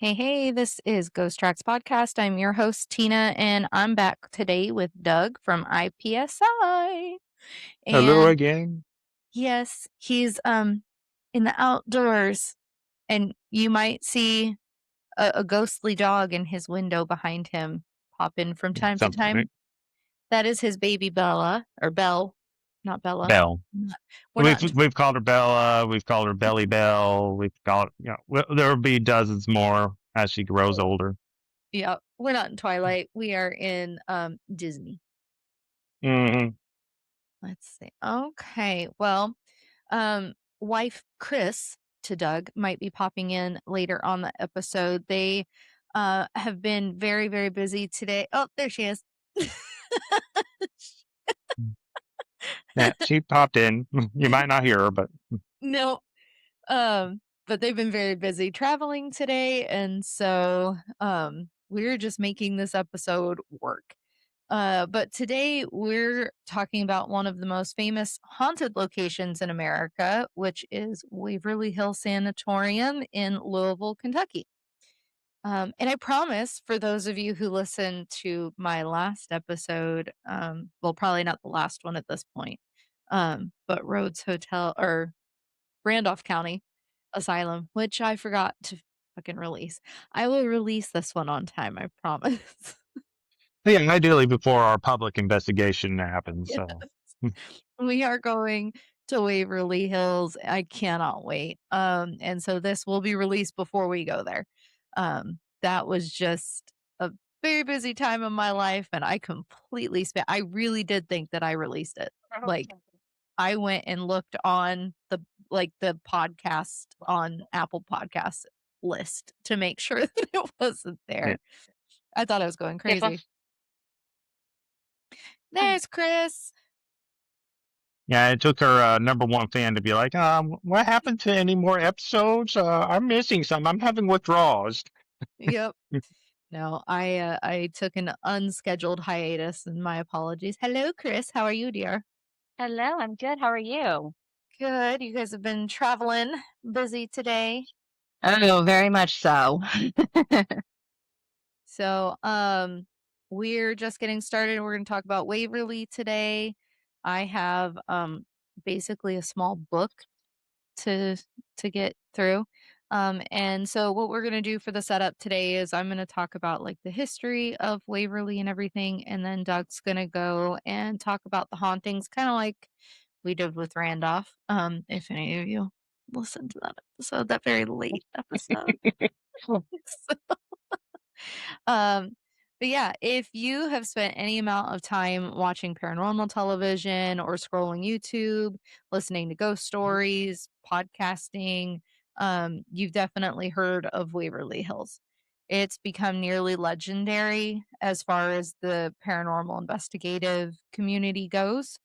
Hey, this is Ghost Tracks Podcast. I'm your host, Tina, and I'm back today with Doug from I-PSI. Hello And again. yes, he's in the outdoors, and you might see a ghostly dog in his window behind him pop in from time to Something time. That is his baby Bella, or Belle, not Bella. Bell. We're We've not in, we've called her Bella. We've called her Belly Bell. We've called there will be dozens more as she grows older. yeah, we're not in Twilight. We are in Disney. Hmm. Let's see. Okay. Well, wife Chris to Doug might be popping in later on the episode. They have been very, very busy today. Oh, there she is. Yeah, she popped in. You might not hear her, but No. Um, but they've been very busy traveling today, and so we're just making this episode work. But today we're talking about one of the most famous haunted locations in America, which is Waverly Hill Sanatorium in Louisville, Kentucky. And I promise for those of you who listened to my last episode, well, probably not the last one at this point, but Rhodes Hotel or Randolph County Asylum, which I forgot to fucking release. I will release this one on time, I promise. yeah, ideally before our public investigation happens. Yes. So We are going to Waverly Hills. I cannot wait. And so this will be released before we go there. That was just a very busy time in my life, and I completely spent. I really did think that I released it. Like I went and looked on the podcast on Apple Podcasts list to make sure that it wasn't yeah, there. I thought I was going yeah, crazy. There's Chris. yeah. It took her number one fan to be like, what happened to any more episodes? I'm missing some. I'm having withdrawals. Yep. No, I took an unscheduled hiatus, and my apologies. Hello, Chris. How are you, dear? Hello, I'm good. How are you? Good. You guys have been traveling, busy today. Oh, very much so. So, we're just getting started. We're going to talk about Waverly today. I have basically a small book to get through. And so what we're going to do for the setup today is I'm going to talk about like the history of Waverly and everything, and then Doug's going to go and talk about the hauntings, kind of like we did with Randolph. If any of you listened to that episode, that very late episode. So, um, but yeah, if you have spent any amount of time watching paranormal television or scrolling YouTube, listening to ghost stories, podcasting, you've definitely heard of Waverly Hills. It's become nearly legendary as far as the paranormal investigative community goes.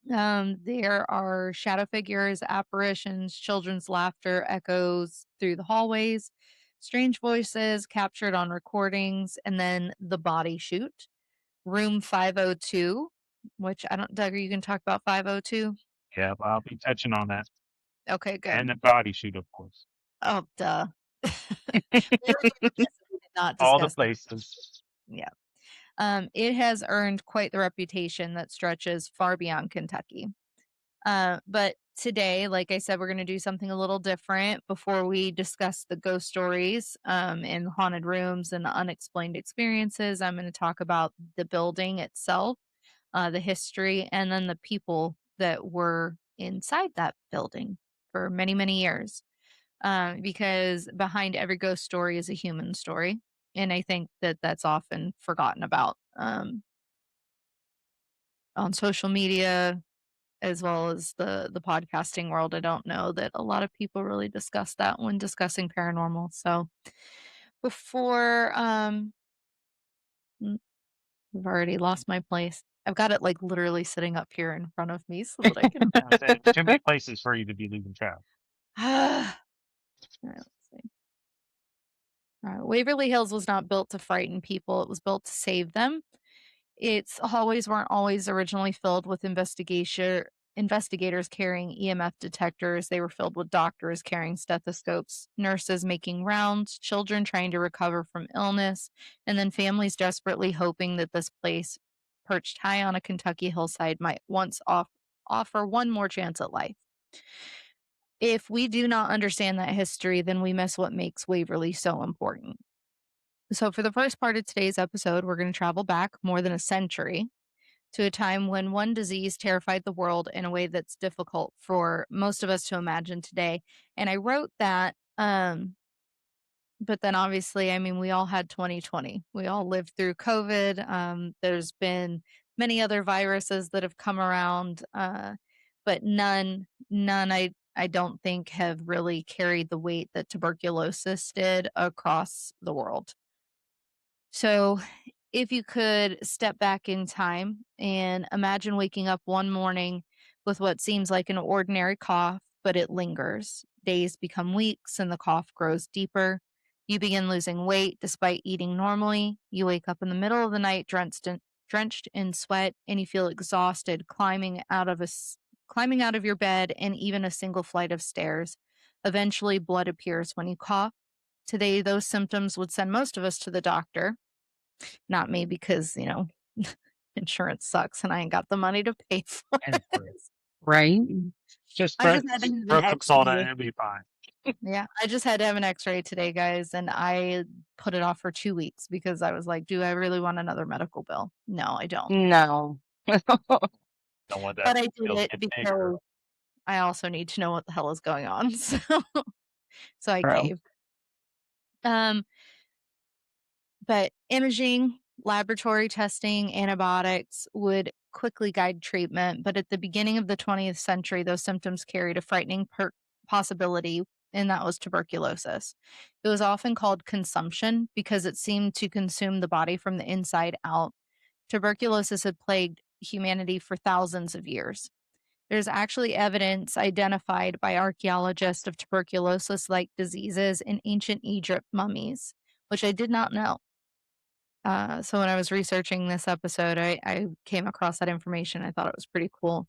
There are shadow figures, apparitions, children's laughter echoes through the hallways, strange voices captured on recordings, and then the body chute. Room 502, which I don't, Doug, are you going to talk about 502? Yeah, I'll be touching on that. Okay, And good. the body shoot, of course. Oh, duh. We did not All the discuss that. places. Yeah. It has earned quite the reputation that stretches far beyond Kentucky. But today, like I said, we're going to do something a little different before we discuss the ghost stories and haunted rooms and the unexplained experiences. I'm going to talk about the building itself, the history, and then the people that were inside that building for many, many years. Because behind every ghost story is a human story. And I think that that's often forgotten about on social media, as well as the podcasting world. I don't know that a lot of people really discuss that when discussing paranormal. So before mm, I've already lost my place. I've got it like literally sitting up here in front of me so that I can I said, too many places for you to be losing track. All right, let's see. All right. Waverly Hills was not built to frighten people. It was built to save them. Its hallways weren't always originally filled with investigators carrying EMF detectors. They were filled with doctors carrying stethoscopes, nurses making rounds, children trying to recover from illness, and then families desperately hoping that this place, perched high on a Kentucky hillside, might once offer one more chance at life. If we do not understand that history, then we miss what makes Waverly so important. So, for the first part of today's episode, we're going to travel back more than a century to a time when one disease terrified the world in a way that's difficult for most of us to imagine today. And I wrote that, but then obviously, I mean, we all had 2020. We all lived through COVID. There's been many other viruses that have come around, but none I don't think have really carried the weight that tuberculosis did across the world. So, if you could step back in time and imagine waking up one morning with what seems like an ordinary cough, but it lingers. Days become weeks and the cough grows deeper. You begin losing weight despite eating normally. You wake up in the middle of the night drenched in sweat and you feel exhausted climbing out of your bed and even a single flight of stairs. Eventually blood appears when you cough. Today those symptoms would send most of us to the doctor, not me because, insurance sucks and I ain't got the money to pay for And it. Right? just I just had to have an throw some salt in it, X-ray. it'll be fine. Yeah, I just had to have an X-ray today, guys, and I put it off for 2 weeks because I was like, "Do I really want another medical bill? No, I don't." No. Don't want that But I did bill to it get bigger. because I also need to know what the hell is going on. So I True. caved. Um, but imaging, laboratory testing, antibiotics would quickly guide treatment. But at the beginning of the 20th century, those symptoms carried a frightening possibility, and that was tuberculosis. It was often called consumption because it seemed to consume the body from the inside out. Tuberculosis had plagued humanity for thousands of years. There's actually evidence identified by archaeologists of tuberculosis like diseases in ancient Egypt mummies, which I did not know. So when I was researching this episode, I came across that information. I thought it was pretty cool.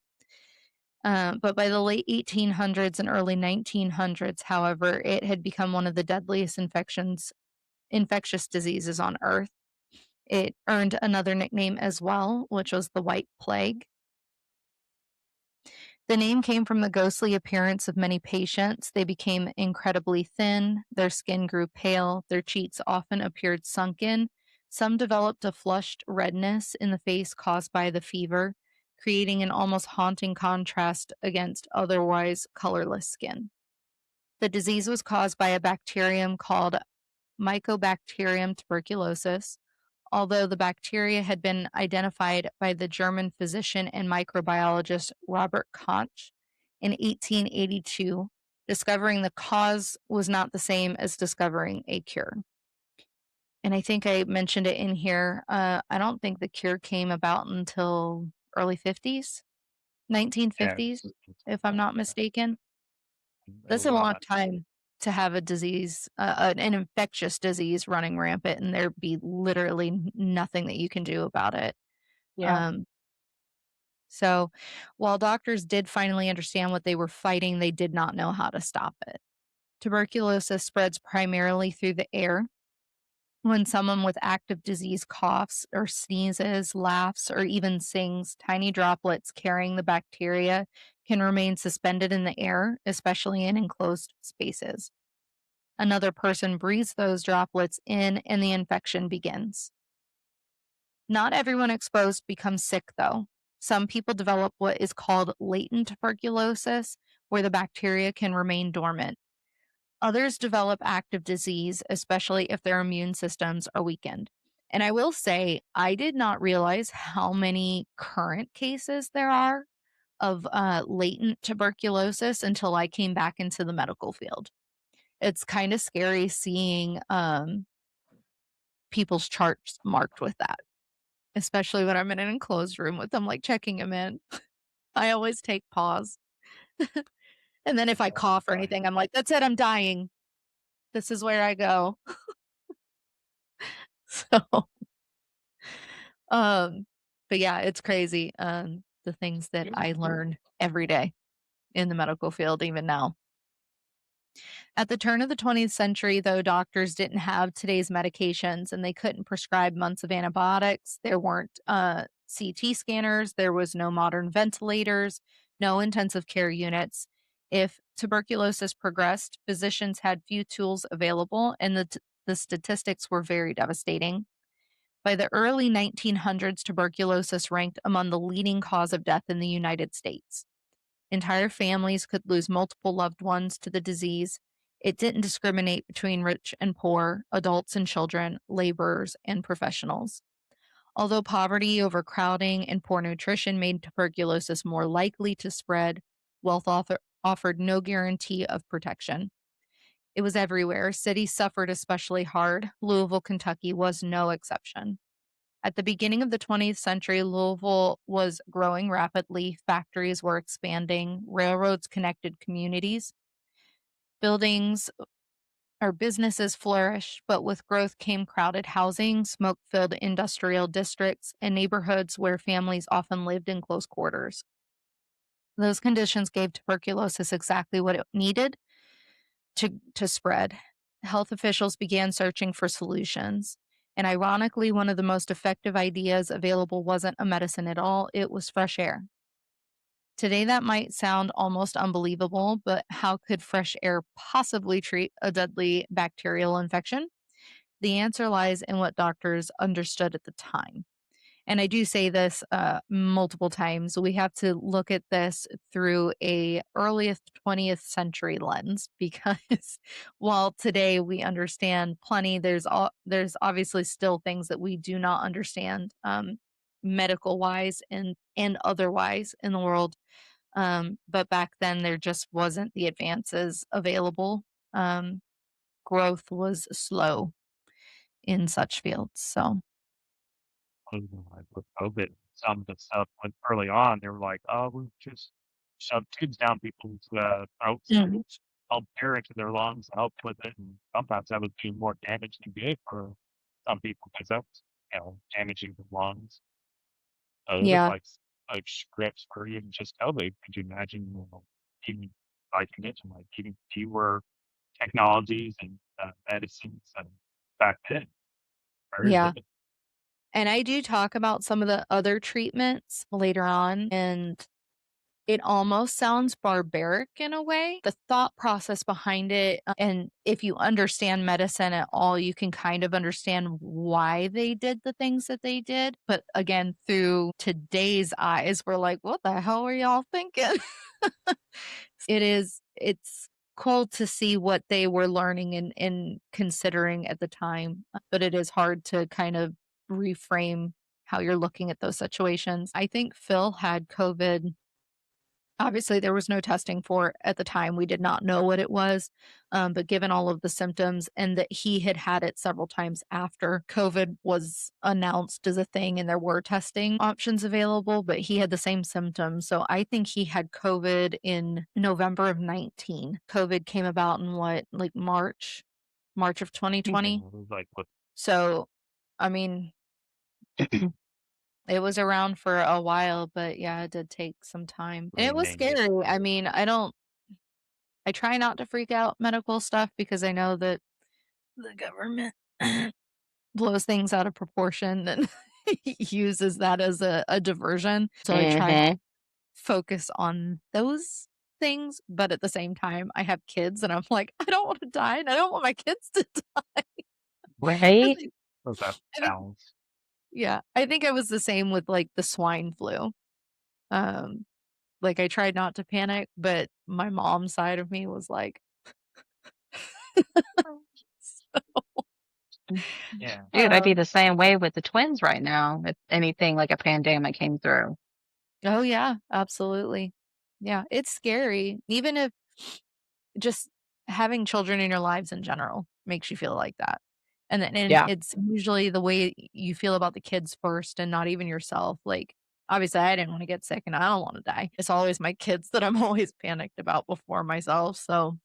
But by the late 1800s and early 1900s, however, it had become one of the deadliest infectious diseases on Earth. It earned another nickname as well, which was the White Plague. The name came from the ghostly appearance of many patients. They became incredibly thin, their skin grew pale, their cheeks often appeared sunken. Some developed a flushed redness in the face caused by the fever, creating an almost haunting contrast against otherwise colorless skin. The disease was caused by a bacterium called Mycobacterium tuberculosis. Although the bacteria had been identified by the German physician and microbiologist Robert Koch in 1882, discovering the cause was not the same as discovering a cure. And I think I mentioned it in here. I don't think the cure came about until early 50s, Yeah, 1950s, if I'm not mistaken. a That's a long lot. time to have a disease, an infectious disease running rampant, and there be literally nothing that you can do about it. Yeah. Um, so while doctors did finally understand what they were fighting, they did not know how to stop it. Tuberculosis spreads primarily through the air. When someone with active disease coughs or sneezes, laughs, or even sings, tiny droplets carrying the bacteria can remain suspended in the air, especially in enclosed spaces. Another person breathes those droplets in and the infection begins. Not everyone exposed becomes sick, though. Some people develop what is called latent tuberculosis, where the bacteria can remain dormant. Others develop active disease, especially if their immune systems are weakened. And I will say, I did not realize how many current cases there are of latent tuberculosis until I came back into the medical field. It's kind of scary seeing people's charts marked with that, especially when I'm in an enclosed room with them, like checking them in. I always take pause. And then if I cough or anything, I'm like, that's it, I'm dying. This is where I go. So, um, but yeah, it's crazy. the things that I learn every day in the medical field, even now. At the turn of the 20th century, though, doctors didn't have today's medications and they couldn't prescribe months of antibiotics. There weren't CT scanners, there was no modern ventilators, no intensive care units. If tuberculosis progressed, physicians had few tools available, and the statistics were very devastating. By the early 1900s, tuberculosis ranked among the leading cause of death in the United States. Entire families could lose multiple loved ones to the disease. It didn't discriminate between rich and poor, adults and children, laborers and professionals. Although poverty, overcrowding, and poor nutrition made tuberculosis more likely to spread, offered no guarantee of protection. It was everywhere. Cities suffered especially hard. Louisville, Kentucky was no exception. At the beginning of the 20th century, Louisville was growing rapidly. Factories were expanding, railroads connected communities, buildings or businesses flourished, but with growth came crowded housing, smoke filled industrial districts, and neighborhoods where families often lived in close quarters. Those conditions gave tuberculosis exactly what it needed to spread. Health officials began searching for solutions. And ironically, one of the most effective ideas available wasn't a medicine at all, it was fresh air. Today, that might sound almost unbelievable, but how could fresh air possibly treat a deadly bacterial infection? The answer lies in what doctors understood at the time. And I do say this multiple times. We have to look at this through a earliest 20th century lens because while today we understand plenty, there's obviously still things that we do not understand medical wise and otherwise in the world. But back then there just wasn't the advances available. Um, Growth was slow in such fields. So Like with COVID, some of the stuff like early on, they were like, "Oh, we just shove tubes down people's throats and Mhm. help air into their lungs, help with it." And sometimes that was doing more damage than good for some people because that's damaging the lungs. It was Yeah, like scripts for even just COVID. Could you imagine, even like you mentioned, like even fewer technologies and medicines back then? Very yeah. limited. And I do talk about some of the other treatments later on, and it almost sounds barbaric in a way. The thought process behind it, and if you understand medicine at all, you can kind of understand why they did the things that they did. But again, through today's eyes, we're like, what the hell were y'all thinking? It's cool to see what they were learning and considering at the time, but it is hard to kind of reframe how you're looking at those situations. I think Phil had COVID. Obviously, there was no testing for it at the time. We did not know what it was. But given all of the symptoms and that he had had it several times after COVID was announced as a thing and there were testing options available, but he had the same symptoms. So I think he had COVID in November of 19. COVID came about in what, like March of Yeah, 2020. it was like with So, I mean, it was around for a while, but yeah, it did take some time. And it was renaming it. scary. I mean, I try not to freak out medical stuff because I know that the government blows things out of proportion and uses that as a diversion. So I try to Hmm. focus on those things, but at the same time, I have kids and I'm like, I don't want to die and I don't want my kids to die. 'Cause Right? Was that I think, balance? yeah, I think I was the same with like the swine flu. Um, like I tried not to panic, but my mom's side of me was like, Yeah. Dude, I'd be um, the same way with the twins right now if anything like a pandemic came through. oh, yeah, absolutely. Yeah, it's scary. Even if just having children in your lives in general makes you feel like that. And Yeah. it's usually the way you feel about the kids first and not even yourself. Like, obviously, I didn't wanna get sick and I don't wanna die. It's always my kids that I'm always panicked about before myself, so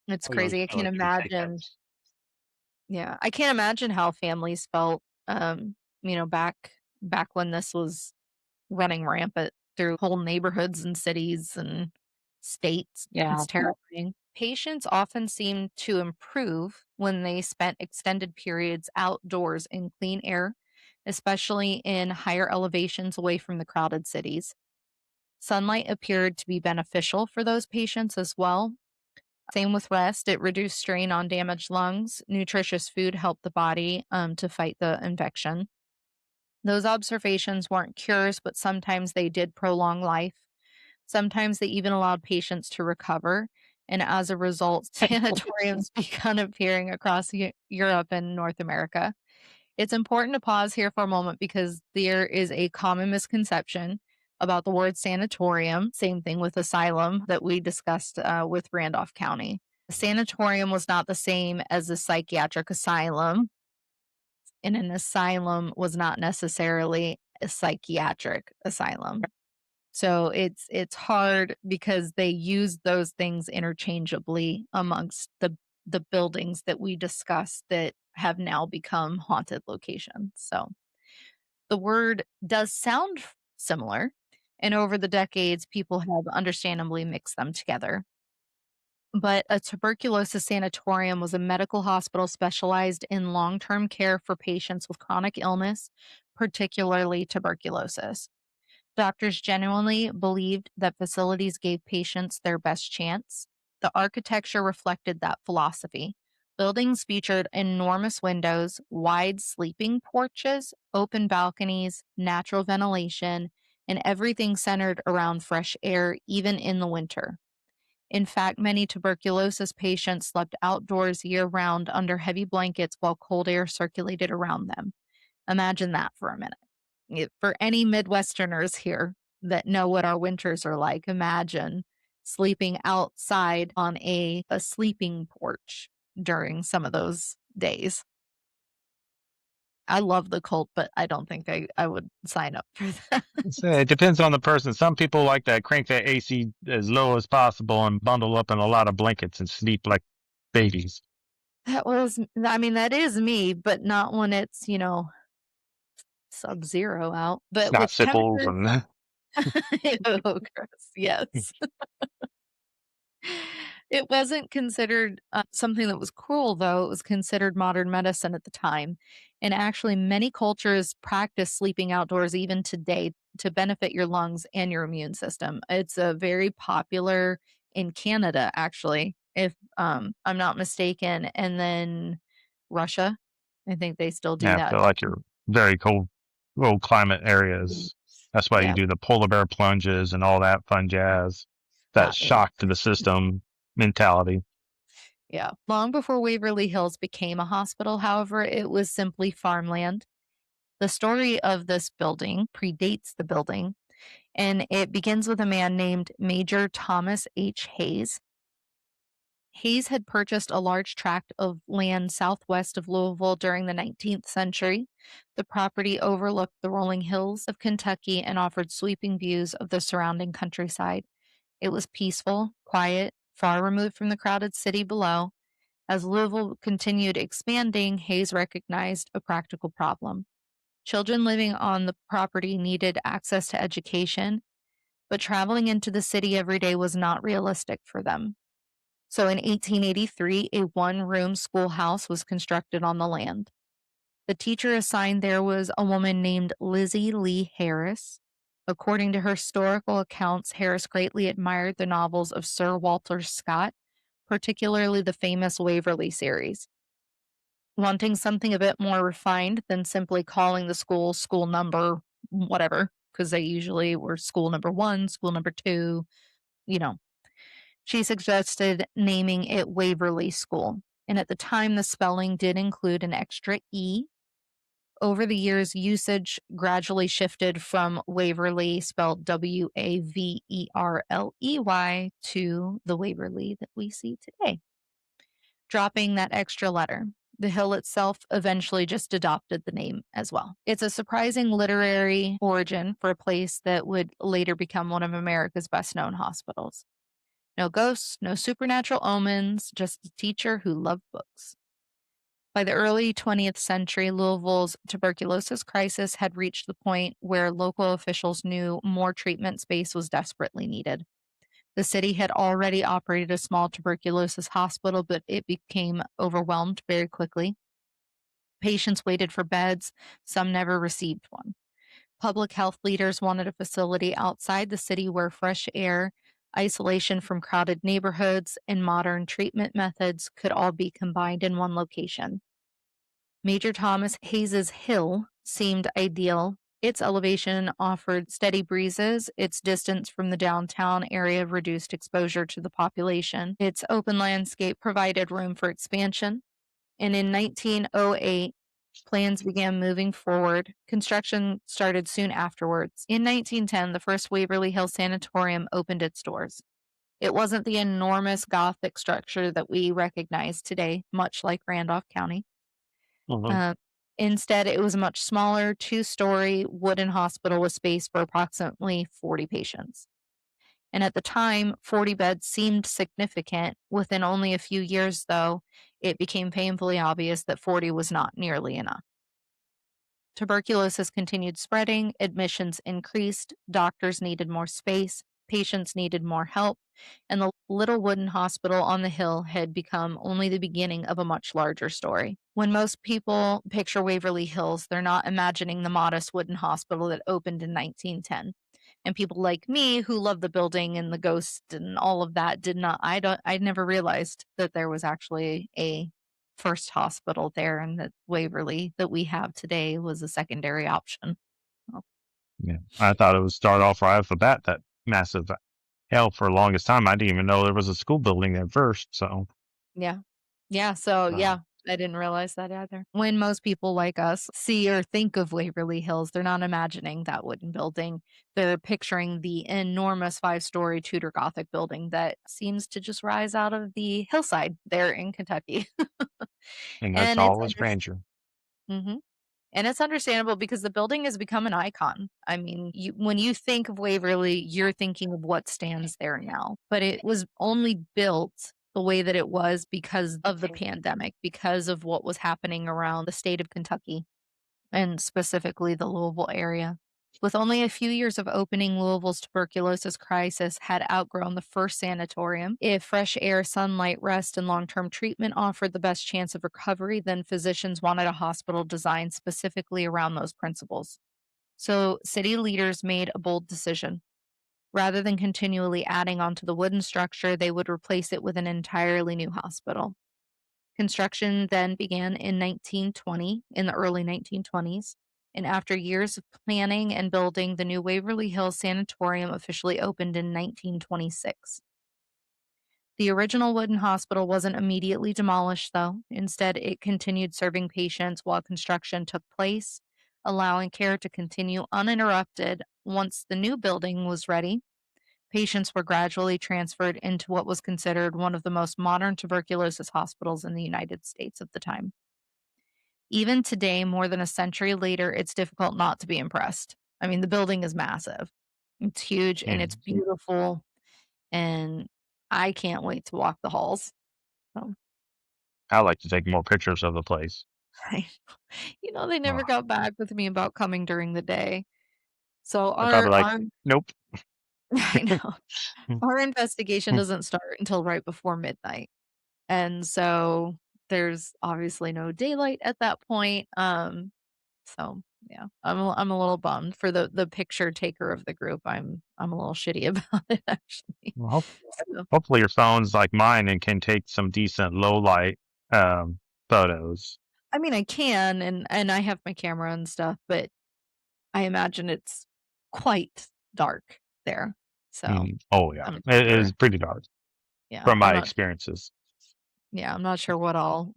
it's I always crazy. I feel can't like you would say imagine. that's Yeah, I can't imagine how families felt, back when this was running rampant. through whole neighborhoods and cities and states. Yeah. It's terrifying. Patients often seem to improve when they spent extended periods outdoors in clean air, especially in higher elevations away from the crowded cities. Sunlight appeared to be beneficial for those patients as well. Same with rest, it reduced strain on damaged lungs. Nutritious food helped the body to fight the infection. Those observations weren't cures, but sometimes they did prolong life. Sometimes they even allowed patients to recover. And as a result, sanatoriums began appearing across Europe and North America. It's important to pause here for a moment because there is a common misconception about the word sanatorium, same thing with asylum that we discussed with Randolph County. A sanatorium was not the same as a psychiatric asylum, and an asylum was not necessarily a psychiatric asylum. So it's hard because they use those things interchangeably amongst the buildings that we discussed that have now become haunted locations. So the word does sound similar, and over the decades, people have understandably mixed them together. But a tuberculosis sanatorium was a medical hospital specialized in long term care for patients with chronic illness, particularly tuberculosis. Doctors genuinely believed that facilities gave patients their best chance. The architecture reflected that philosophy. Buildings featured enormous windows, wide sleeping porches, open balconies, natural ventilation, and everything centered around fresh air, even in the winter. In fact, many tuberculosis patients slept outdoors year round under heavy blankets while cold air circulated around them. Imagine that for a minute. For any Midwesterners here that know what our winters are like, imagine sleeping outside on a sleeping porch during some of those days. I love the cold, but I don't think I would sign up for that. It depends on the person. Some people like that crank that AC as low as possible and bundle up in a lot of blankets and sleep like babies. I mean, that is me, but not when it's, sub-zero out. But Snot with sipples temperatures and oh, gross, yes. It wasn't considered something that was cruel, though. It was considered modern medicine at the time. And actually, many cultures practice sleeping outdoors even today to benefit your lungs and your immune system. It's a very popular in Canada, actually, if I'm not mistaken. And then Russia, I think they still do yeah, that. so like your very cold climate areas. That's why you Yeah, do the polar bear plunges and all that fun jazz. That that is. shock to the system mentality. Yeah. Long before Waverly Hills became a hospital, however, it was simply farmland. The story of this building predates the building, and it begins with a man named Major Thomas H. Hayes. Hayes had purchased a large tract of land southwest of Louisville during the 19th century. The property overlooked the rolling hills of Kentucky and offered sweeping views of the surrounding countryside. It was peaceful, quiet, far removed from the crowded city below. As Louisville continued expanding, Hayes recognized a practical problem. Children living on the property needed access to education, but traveling into the city every day was not realistic for them. So in 1883, a one room schoolhouse was constructed on the land. The teacher assigned there was a woman named Lizzie Lee Harris. According to historical accounts, Harris greatly admired the novels of Sir Walter Scott, particularly the famous Waverly series. Wanting something a bit more refined than simply calling the school number whatever, because they usually were school number 1, school number 2, you know. She suggested naming it Waverly School, and at the time, the spelling did include an extra E. Over the years, usage gradually shifted from Waverly, spelled Waverley, to the Waverly that we see today, dropping that extra letter. The hill itself eventually just adopted the name as well. It's a surprising literary origin for a place that would later become one of America's best known hospitals. No ghosts, no supernatural omens, just a teacher who loved books. By the early 20th century, Louisville's tuberculosis crisis had reached the point where local officials knew more treatment space was desperately needed. The city had already operated a small tuberculosis hospital, but it became overwhelmed very quickly. Patients waited for beds, some never received one. Public health leaders wanted a facility outside the city where fresh air, isolation from crowded neighborhoods, and modern treatment methods could all be combined in one location. Major Thomas Hayes's Hill seemed ideal. Its elevation offered steady breezes, its distance from the downtown area reduced exposure to the population. Its open landscape provided room for expansion. And in 1908, plans began moving forward. Construction started soon afterwards. In 1910, the first Waverly Hill Sanatorium opened its doors. It wasn't the enormous Gothic structure that we recognize today, much like Randolph County. Mhm. Uh, Instead, it was a much smaller, two-story wooden hospital with space for approximately 40 patients. And at the time, 40 beds seemed significant. Within only a few years, though, it became painfully obvious that 40 was not nearly enough. Tuberculosis continued spreading, admissions increased, doctors needed more space, patients needed more help, and the little wooden hospital on the hill had become only the beginning of a much larger story. When most people picture Waverly Hills, they're not imagining the modest wooden hospital that opened in 1910. And people like me who love the building and the ghost and all of that did not I never realized that there was actually a first hospital there and that Waverly that we have today was a secondary option. Oh, Yeah. I thought it would start off right off the bat, that massive hell for the longest time. I didn't even know there was a school building there first. So, yeah. Yeah, so uh, yeah, I didn't realize that either. When most people like us see or think of Waverly Hills, they're not imagining that wooden building. They're picturing the enormous five-story Tudor Gothic building that seems to just rise out of the hillside there in Kentucky. and that's And it's all its grandeur. Mhm. And it's understandable because the building has become an icon. I mean, when you think of Waverly, you're thinking of what stands there now. But it was only built the way that it was because of the pandemic, because of what was happening around the state of Kentucky and specifically the Louisville area. With only a few years of opening, Louisville's tuberculosis crisis had outgrown the first sanatorium. If fresh air, sunlight, rest, and long term treatment offered the best chance of recovery, then physicians wanted a hospital designed specifically around those principles. So, city leaders made a bold decision. Rather than continually adding onto the wooden structure, they would replace it with an entirely new hospital. Construction then began in 1920, in the early 1920s, and after years of planning and building, the new Waverly Hills Sanatorium officially opened in 1926. The original wooden hospital wasn't immediately demolished, though. Instead, it continued serving patients while construction took place, allowing care to continue uninterrupted. Once the new building was ready, patients were gradually transferred into what was considered one of the most modern tuberculosis hospitals in the United States at the time. Even today, more than a century later, it's difficult not to be impressed. I mean, the building is massive. It's huge and it's And beautiful, and I can't wait to walk the halls. So, I like to take more pictures of the place. I they never Oh, got back with me about coming during the day. So they're probably like, our nope. I know. Our investigation doesn't start until right before midnight. And so there's obviously no daylight at that point. So yeah, I'm a little bummed for the picture taker of the group. I'm a little shitty about it actually. Well, So hopefully your phone's like mine and can take some decent low light photos. I mean I can and I have my camera and stuff, but I imagine it's quite dark there. So Oh yeah, I'm not it is sure. pretty dark Yeah, from I'm my not experiences. Yeah, I'm not sure what I'll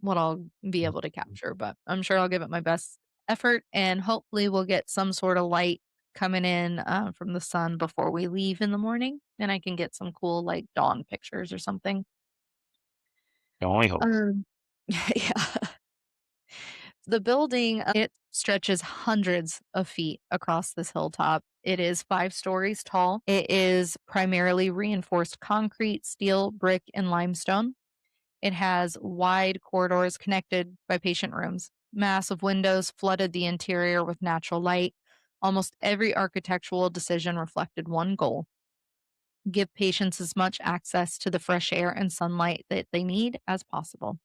be able to capture, but I'm sure I'll give it my best effort, and hopefully we'll get some sort of light coming in from the sun before we leave in the morning, and I can get some cool like dawn pictures or something. Can only hope. Yeah. The building it stretches hundreds of feet across this hilltop. It is 5 stories tall. It is primarily reinforced concrete, steel, brick, and limestone. It has wide corridors connected by patient rooms. Massive windows flooded the interior with natural light. Almost every architectural decision reflected one goal: give patients as much access to the fresh air and sunlight that they need as possible.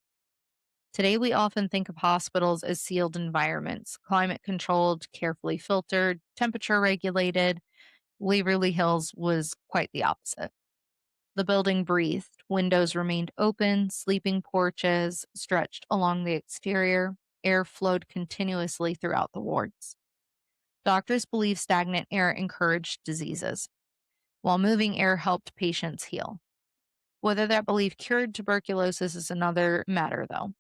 Today, we often think of hospitals as sealed environments, climate controlled, carefully filtered, temperature regulated. Waverly Hills was quite the opposite. The building breathed, windows remained open, sleeping porches stretched along the exterior, air flowed continuously throughout the wards. Doctors believe stagnant air encouraged diseases, while moving air helped patients heal. Whether that belief cured tuberculosis is another matter, though.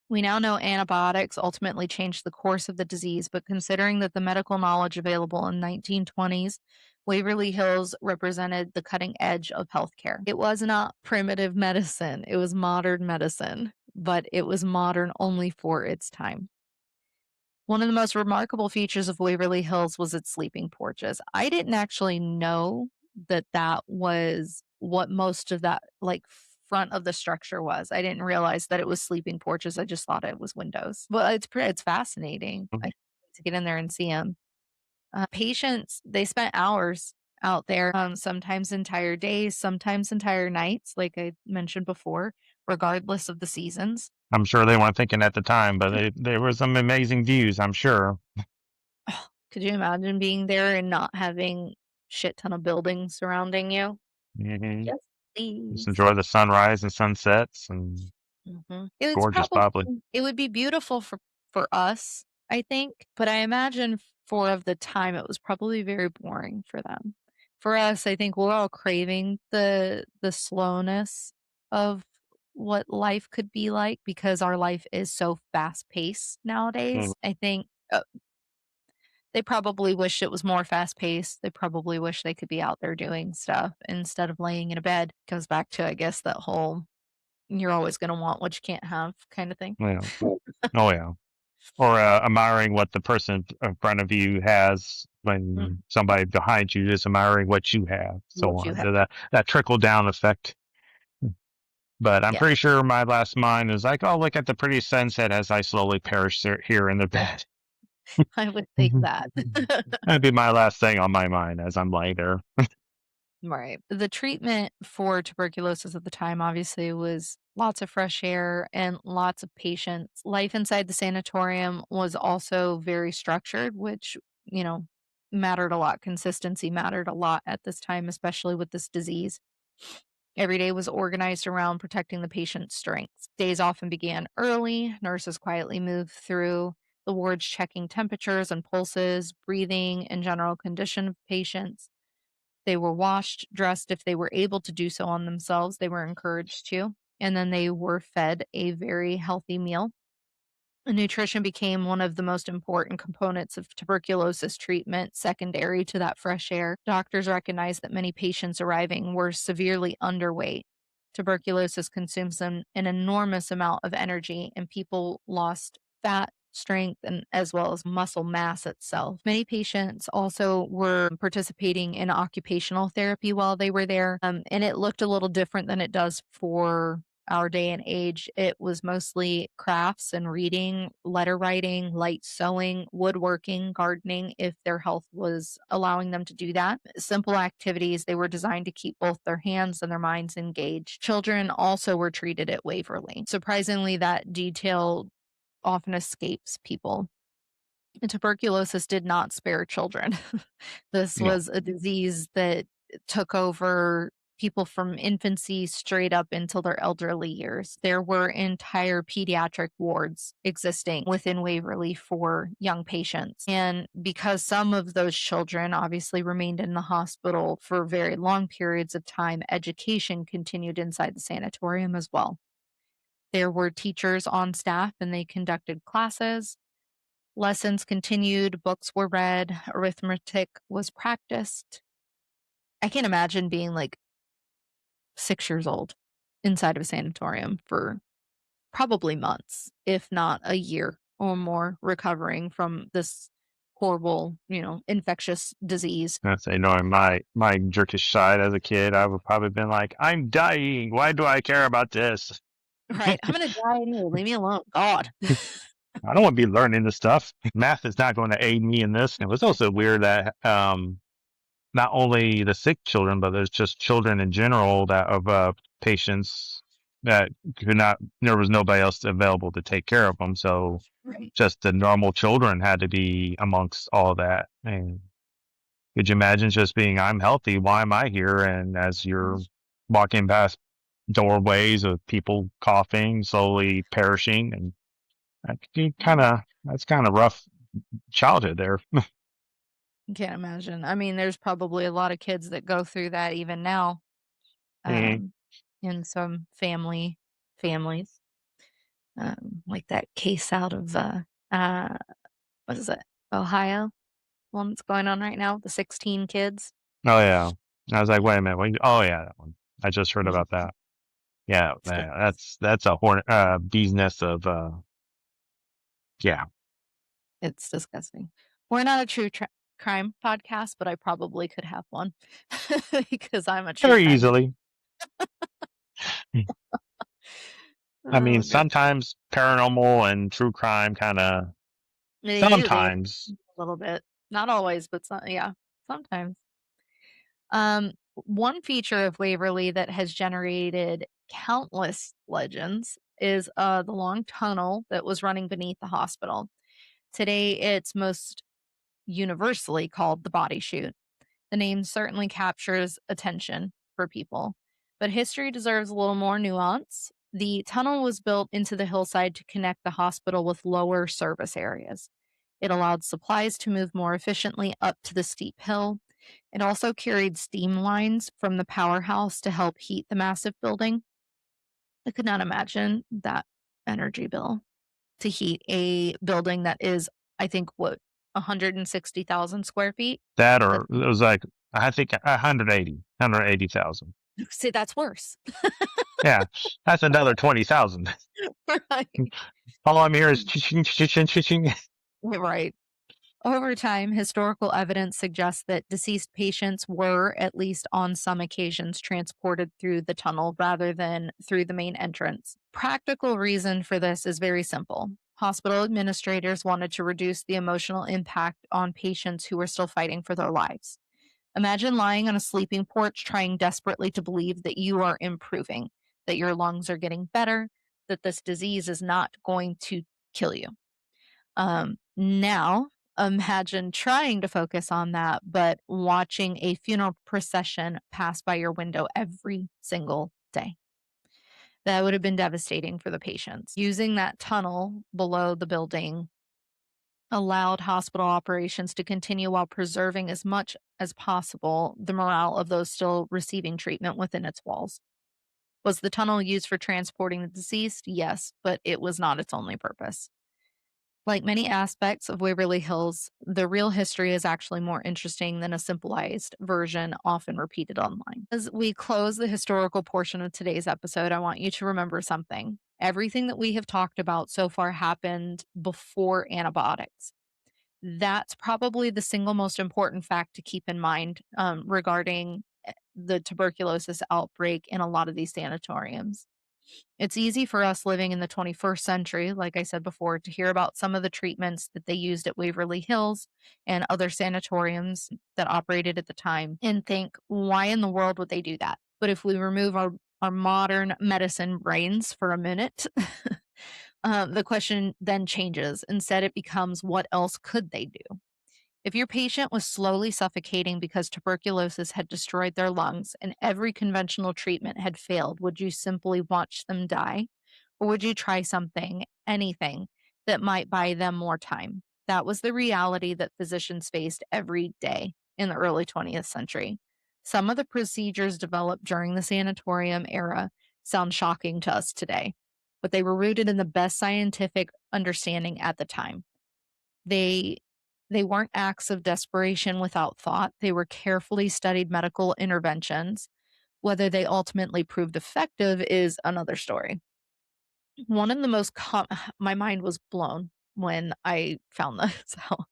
We now know antibiotics ultimately changed the course of the disease, but considering that the medical knowledge available in 1920s, Waverly Hills represented the cutting edge of healthcare. It was not primitive medicine, it was modern medicine, but it was modern only for its time. One of the most remarkable features of Waverly Hills was its sleeping porches. I didn't actually know that that was what most of that, like, front of the structure was. I didn't realize that it was sleeping porches. I just thought it was windows. Well, it's fascinating. I Mhm. can't wait to get in there and see them. Patients, they spent hours out there, sometimes entire days, sometimes entire nights, like I mentioned before, regardless of the seasons. I'm sure they weren't thinking at the time, but there were some amazing views, I'm sure. Could you imagine being there and not having shit ton of buildings surrounding you? Hmm. Yes, Just please. enjoy the sunrise and sunsets and It's gorgeous, probably probably. it would be beautiful for us, I think, but I imagine for of the time, it was probably very boring for them. For us, I think we're all craving the slowness of what life could be like because our life is so fast paced Mm. nowadays. I think, they probably wish it was more fast paced. They probably wish they could be out there doing stuff instead of laying in a bed. Goes back to, I guess, that whole "you're always gonna want what you can't have" kind of thing. Yeah. Oh, yeah. Or admiring what the person in front of you has Mm, when somebody behind you is admiring what you have, so what you on. have. That trickle down effect. But I'm Yeah, pretty sure my last mind is like, oh, look at the pretty sunset as I slowly perish here in the bed. I would think that. That'd be my last thing on my mind as I'm laying there. Right. The treatment for tuberculosis at the time obviously was lots of fresh air and lots of patients. Life inside the sanatorium was also very structured, which, you know, mattered a lot. Consistency mattered a lot at this time, especially with this disease. Every day was organized around protecting the patient's strengths. Days often began early. Nurses quietly moved through the wards, checking temperatures and pulses, breathing, and general condition of patients. They were washed, dressed if they were able to do so on themselves. They were encouraged to. And then they were fed a very healthy meal. Nutrition became one of the most important components of tuberculosis treatment, secondary to that fresh air. Doctors recognized that many patients arriving were severely underweight. Tuberculosis consumes an enormous amount of energy, and people lost fat, strength, and as well as muscle mass itself. Many patients also were participating in occupational therapy while they were there, and it looked a little different than it does for our day and age. It was mostly crafts and reading, letter writing, light sewing, woodworking, gardening, if their health was allowing them to do that. Simple activities. They were designed to keep both their hands and their minds engaged. Children also were treated at Waverly. Surprisingly, that detail often escapes people. And tuberculosis did not spare children. This No. was a disease that took over people from infancy straight up until their elderly years. There were entire pediatric wards existing within Waverly for young patients. And because some of those children obviously remained in the hospital for very long periods of time, education continued inside the sanatorium as well. There were teachers on staff and they conducted classes. Lessons continued, books were read, arithmetic was practiced. I can't imagine being like 6 years old inside of a sanatorium for probably months, if not a year or more, recovering from this horrible, infectious disease. I say, no, my jerkish side as a kid, I would probably been like, I'm dying. Why do I care about this? Right. I'm gonna die anyway. Leave me alone. God. I don't want to be learning this stuff. Math is not going to aid me in this. It was also weird that not only the sick children, but there's just children in general that of patients that could not. There was nobody else available to take care of them, so Right. just the normal children had to be amongst all that. And could you imagine just being, I'm healthy, why am I here? And as you're walking past doorways of people coughing, slowly perishing, and that's kind of rough childhood there. Can't imagine. I mean, there's probably a lot of kids that go through that even now, Mhm. um, in some families, like that case out of uh, what is it, Ohio? One that's going on right now, the 16 kids. Oh yeah, I was like, wait a minute, oh yeah, that one. I just heard Yeah, about that. Yeah, it's man, disgusting. that's a bee's nest of yeah, It's disgusting. We're not a true crime podcast, but I probably could have one because I'm a true very crime. easily. I Oh, mean, good. sometimes paranormal and true crime kind of They sometimes. a little bit, not always, but yeah, sometimes. One feature of Waverly that has generated countless legends is the long tunnel that was running beneath the hospital. Today, it's most universally called the body chute. The name certainly captures attention for people, but history deserves a little more nuance. The tunnel was built into the hillside to connect the hospital with lower service areas. It allowed supplies to move more efficiently up to the steep hill. It also carried steam lines from the powerhouse to help heat the massive building. I could not imagine that energy bill to heat a building that is, I think, what, 160,000 square feet? That or That's it was like I think 180,000. see, that's worse. Yeah, that's another 20,000. Right. All I'm here is ching ching ching ching ching. Right. Over time, historical evidence suggests that deceased patients were, at least on some occasions, transported through the tunnel rather than through the main entrance. Practical reason for this is very simple. Hospital administrators wanted to reduce the emotional impact on patients who were still fighting for their lives. Imagine lying on a sleeping porch trying desperately to believe that you are improving, that your lungs are getting better, that this disease is not going to kill you. Now, imagine trying to focus on that, but watching a funeral procession pass by your window every single day. That would have been devastating for the patients. Using that tunnel below the building allowed hospital operations to continue while preserving as much as possible the morale of those still receiving treatment within its walls. Was the tunnel used for transporting the deceased? Yes, but it was not its only purpose. Like many aspects of Waverly Hills, the real history is actually more interesting than a simplified version often repeated online. As we close the historical portion of today's episode, I want you to remember something. Everything that we have talked about so far happened before antibiotics. That's probably the single most important fact to keep in mind regarding the tuberculosis outbreak in a lot of these sanatoriums. It's easy for us living in the 21st century, like I said before, to hear about some of the treatments that they used at Waverly Hills and other sanatoriums that operated at the time and think, why in the world would they do that? But if we remove our modern medicine brains for a minute, the question then changes. Instead, it becomes, what else could they do? If your patient was slowly suffocating because tuberculosis had destroyed their lungs and every conventional treatment had failed, would you simply watch them die? Or would you try something, anything, that might buy them more time? That was the reality that physicians faced every day in the early 20th century. Some of the procedures developed during the sanatorium era sound shocking to us today, but they were rooted in the best scientific understanding at the time. They they weren't acts of desperation without thought. They were carefully studied medical interventions. Whether they ultimately proved effective is another story. One of the most my mind was blown when I found this out.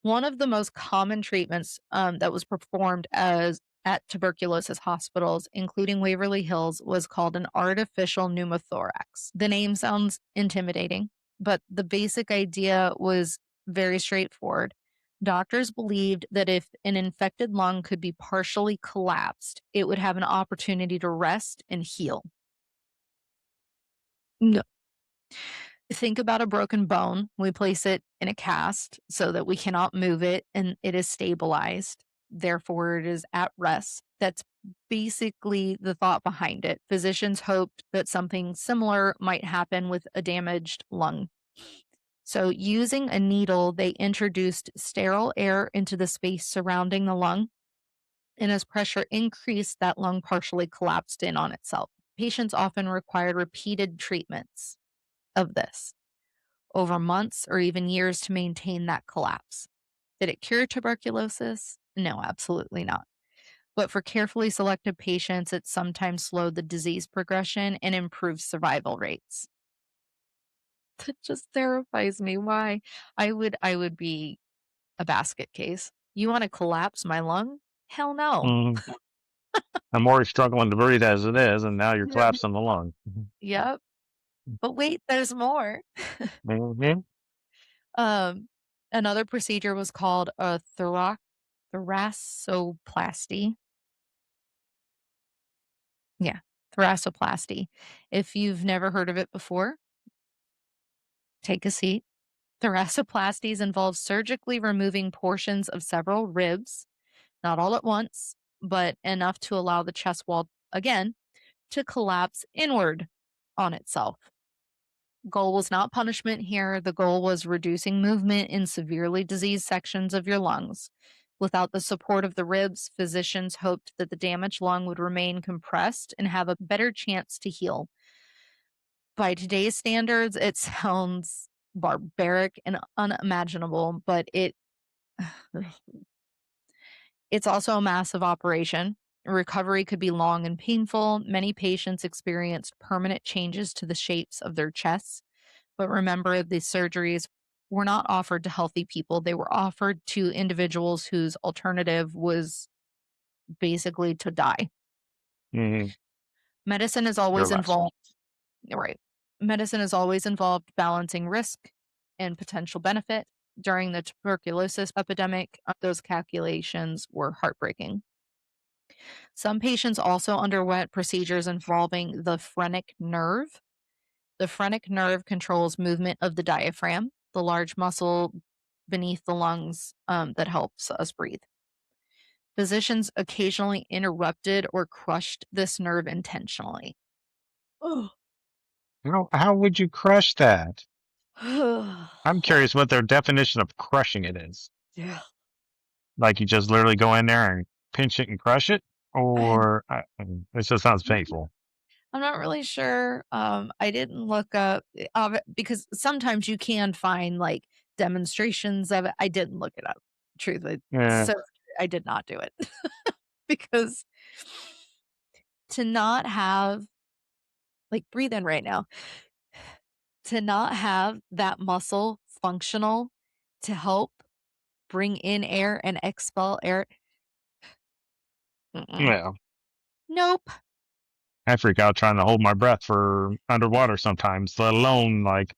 One of the most common treatments that was performed as at tuberculosis hospitals, including Waverly Hills, was called an artificial pneumothorax. The name sounds intimidating, but the basic idea was very straightforward. Doctors believed that if an infected lung could be partially collapsed, it would have an opportunity to rest and heal. No. Think about a broken bone. We place it in a cast so that we cannot move it and it is stabilized. Therefore, it is at rest. That's basically the thought behind it. Physicians hoped that something similar might happen with a damaged lung. So, using a needle, they introduced sterile air into the space surrounding the lung. And as pressure increased, that lung partially collapsed in on itself. Patients often required repeated treatments of this over months or even years to maintain that collapse. Did it cure tuberculosis? No, absolutely not. But for carefully selected patients, it sometimes slowed the disease progression and improved survival rates. That just terrifies me. Why? I would be a basket case. You want to collapse my lung? Hell no. Mhm. I'm already struggling to breathe as it is, and now you're Yeah. collapsing the lung. Yep. But wait, there's more. Mhm. Um, Another procedure was called a thoracoplasty. Yeah, thoracoplasty. If you've never heard of it before, take a seat. Thoracoplasties involve surgically removing portions of several ribs, not all at once, but enough to allow the chest wall, again, to collapse inward on itself. Goal was not punishment here. The goal was reducing movement in severely diseased sections of your lungs. Without the support of the ribs, physicians hoped that the damaged lung would remain compressed and have a better chance to heal. By today's standards, it sounds barbaric and unimaginable, but it's also a massive operation. Recovery could be long and painful. Many patients experienced permanent changes to the shapes of their chests. But remember, these surgeries were not offered to healthy people. They were offered to individuals whose alternative was basically to die. Mhm. Medicine is Your always last. involved. Right. Medicine is always involved balancing risk and potential benefit. During the tuberculosis epidemic, those calculations were heartbreaking. Some patients also underwent procedures involving the phrenic nerve. The phrenic nerve controls movement of the diaphragm, the large muscle beneath the lungs that helps us breathe. Physicians occasionally interrupted or crushed this nerve intentionally. Oh. How would you crush that? I'm Well, curious what their definition of crushing it is. yeah. Like you just literally go in there and pinch it and crush it, I'm or this just sounds painful. I'm not really sure. I didn't look up of it because sometimes you can find like demonstrations of it. I didn't look it up. Truthfully, Yeah. so I did not do it because to not have like breathe in right now, to not have that muscle functional to help bring in air and expel air. Mm-mm. Yeah. Nope. I freak out trying to hold my breath for underwater sometimes, let alone like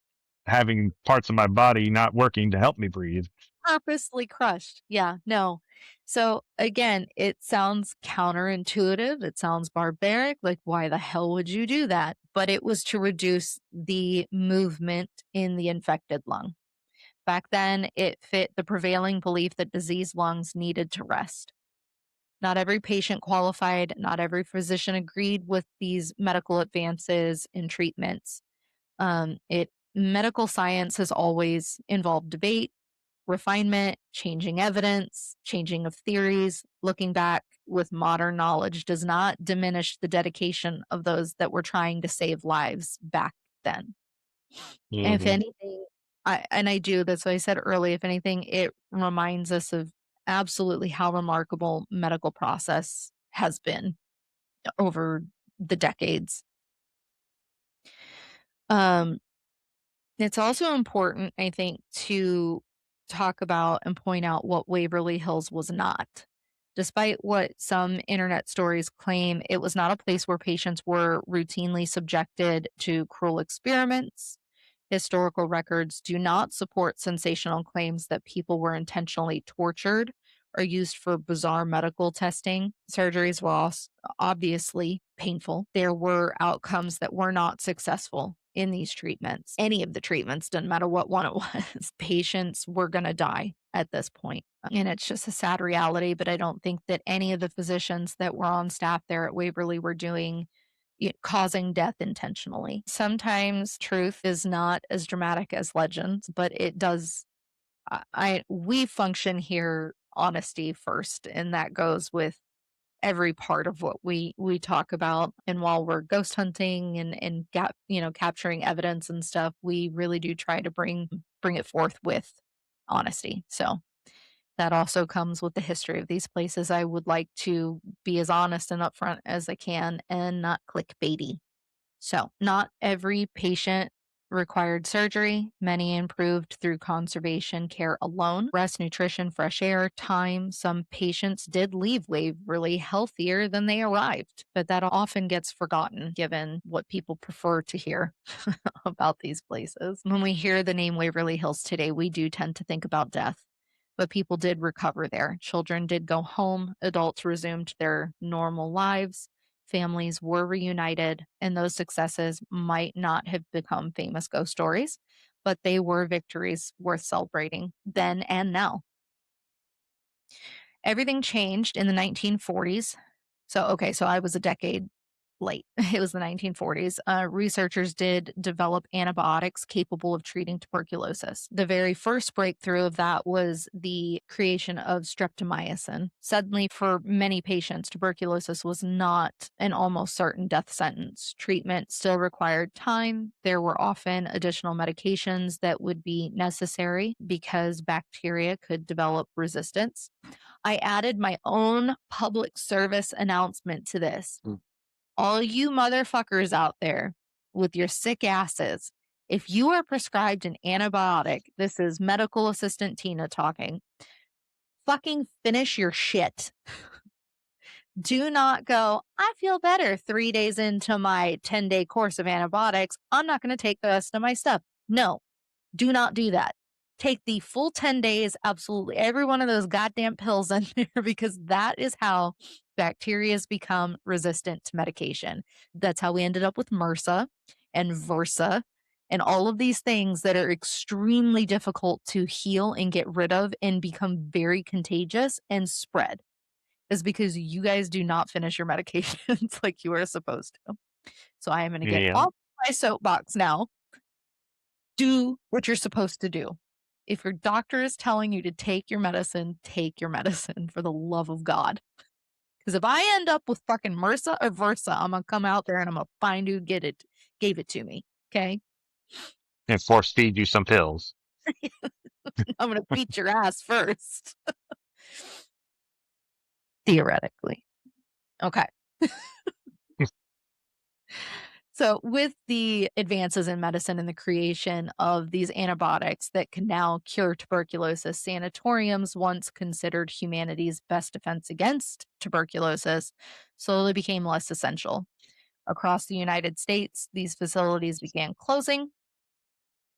having parts of my body not working to help me breathe. Purposely crushed. Yeah, no. So again, it sounds counterintuitive. It sounds barbaric. Like, why the hell would you do that? But it was to reduce the movement in the infected lung. Back then, it fit the prevailing belief that diseased lungs needed to rest. Not every patient qualified, not every physician agreed with these medical advances and treatments. It medical science has always involved debate, refinement, changing evidence, changing of theories. Looking back with modern knowledge does not diminish the dedication of those that were trying to save lives back then. If Hmm. anything, I do, that's what I said earlier, if anything, it reminds us of absolutely how remarkable medical process has been over the decades. Um, it's also important, I think, to talk about and point out what Waverly Hills was not. Despite what some internet stories claim, it was not a place where patients were routinely subjected to cruel experiments. Historical records do not support sensational claims that people were intentionally tortured or used for bizarre medical testing. Surgeries were obviously painful. There were outcomes that were not successful in these treatments. Any of the treatments, doesn't matter what one it was, patients were going to die at this point. And it's just a sad reality, but I don't think that any of the physicians that were on staff there at Waverly were doing causing death intentionally. Sometimes truth is not as dramatic as legends, but it does. We function here honesty first, and that goes with every part of what we talk about. And while we're ghost hunting and capturing evidence and stuff, we really do try to bring it forth with honesty. So that also comes with the history of these places. I would like to be as honest and upfront as I can and not clickbaity. So, not every patient required surgery. Many improved through conservation care alone. Rest, nutrition, fresh air, time. Some patients did leave Waverly healthier than they arrived, but that often gets forgotten given what people prefer to hear about these places. When we hear the name Waverly Hills today, we do tend to think about death. But people did recover there. Children did go home. Adults resumed their normal lives. Families were reunited, and those successes might not have become famous ghost stories, but they were victories worth celebrating then and now. Everything changed in the 1940s. So I was a decade late. It was the 1940s. Researchers did develop antibiotics capable of treating tuberculosis. The very first breakthrough of that was the creation of streptomycin. Suddenly, for many patients, tuberculosis was not an almost certain death sentence. Treatment still required time. There were often additional medications that would be necessary because bacteria could develop resistance. I added my own public service announcement to this. All you motherfuckers out there with your sick asses, if you are prescribed an antibiotic, this is medical assistant Tina talking, fucking finish your shit. Do not go, I feel better 3 days into my 10-day course of antibiotics. I'm not going to take the rest of my stuff. No, do not do that. Take the full 10 days, absolutely every one of those goddamn pills in there, because that is how bacteria become resistant to medication. That's how we ended up with MRSA and VRSA and all of these things that are extremely difficult to heal and get rid of and become very contagious and spread. Is because you guys do not finish your medications like you are supposed to. So I am going to get Yeah. off my soapbox now. Do what you're supposed to do. If your doctor is telling you to take your medicine for the love of God. Because if I end up with fucking MRSA or VRSA, I'm going to come out there and I'm going to find who gave it to me. Okay? And force feed you some pills. I'm going to beat your ass first. Theoretically. Okay. So, with the advances in medicine and the creation of these antibiotics that can now cure tuberculosis, sanatoriums, once considered humanity's best defense against tuberculosis, slowly became less essential. Across the United States, these facilities began closing.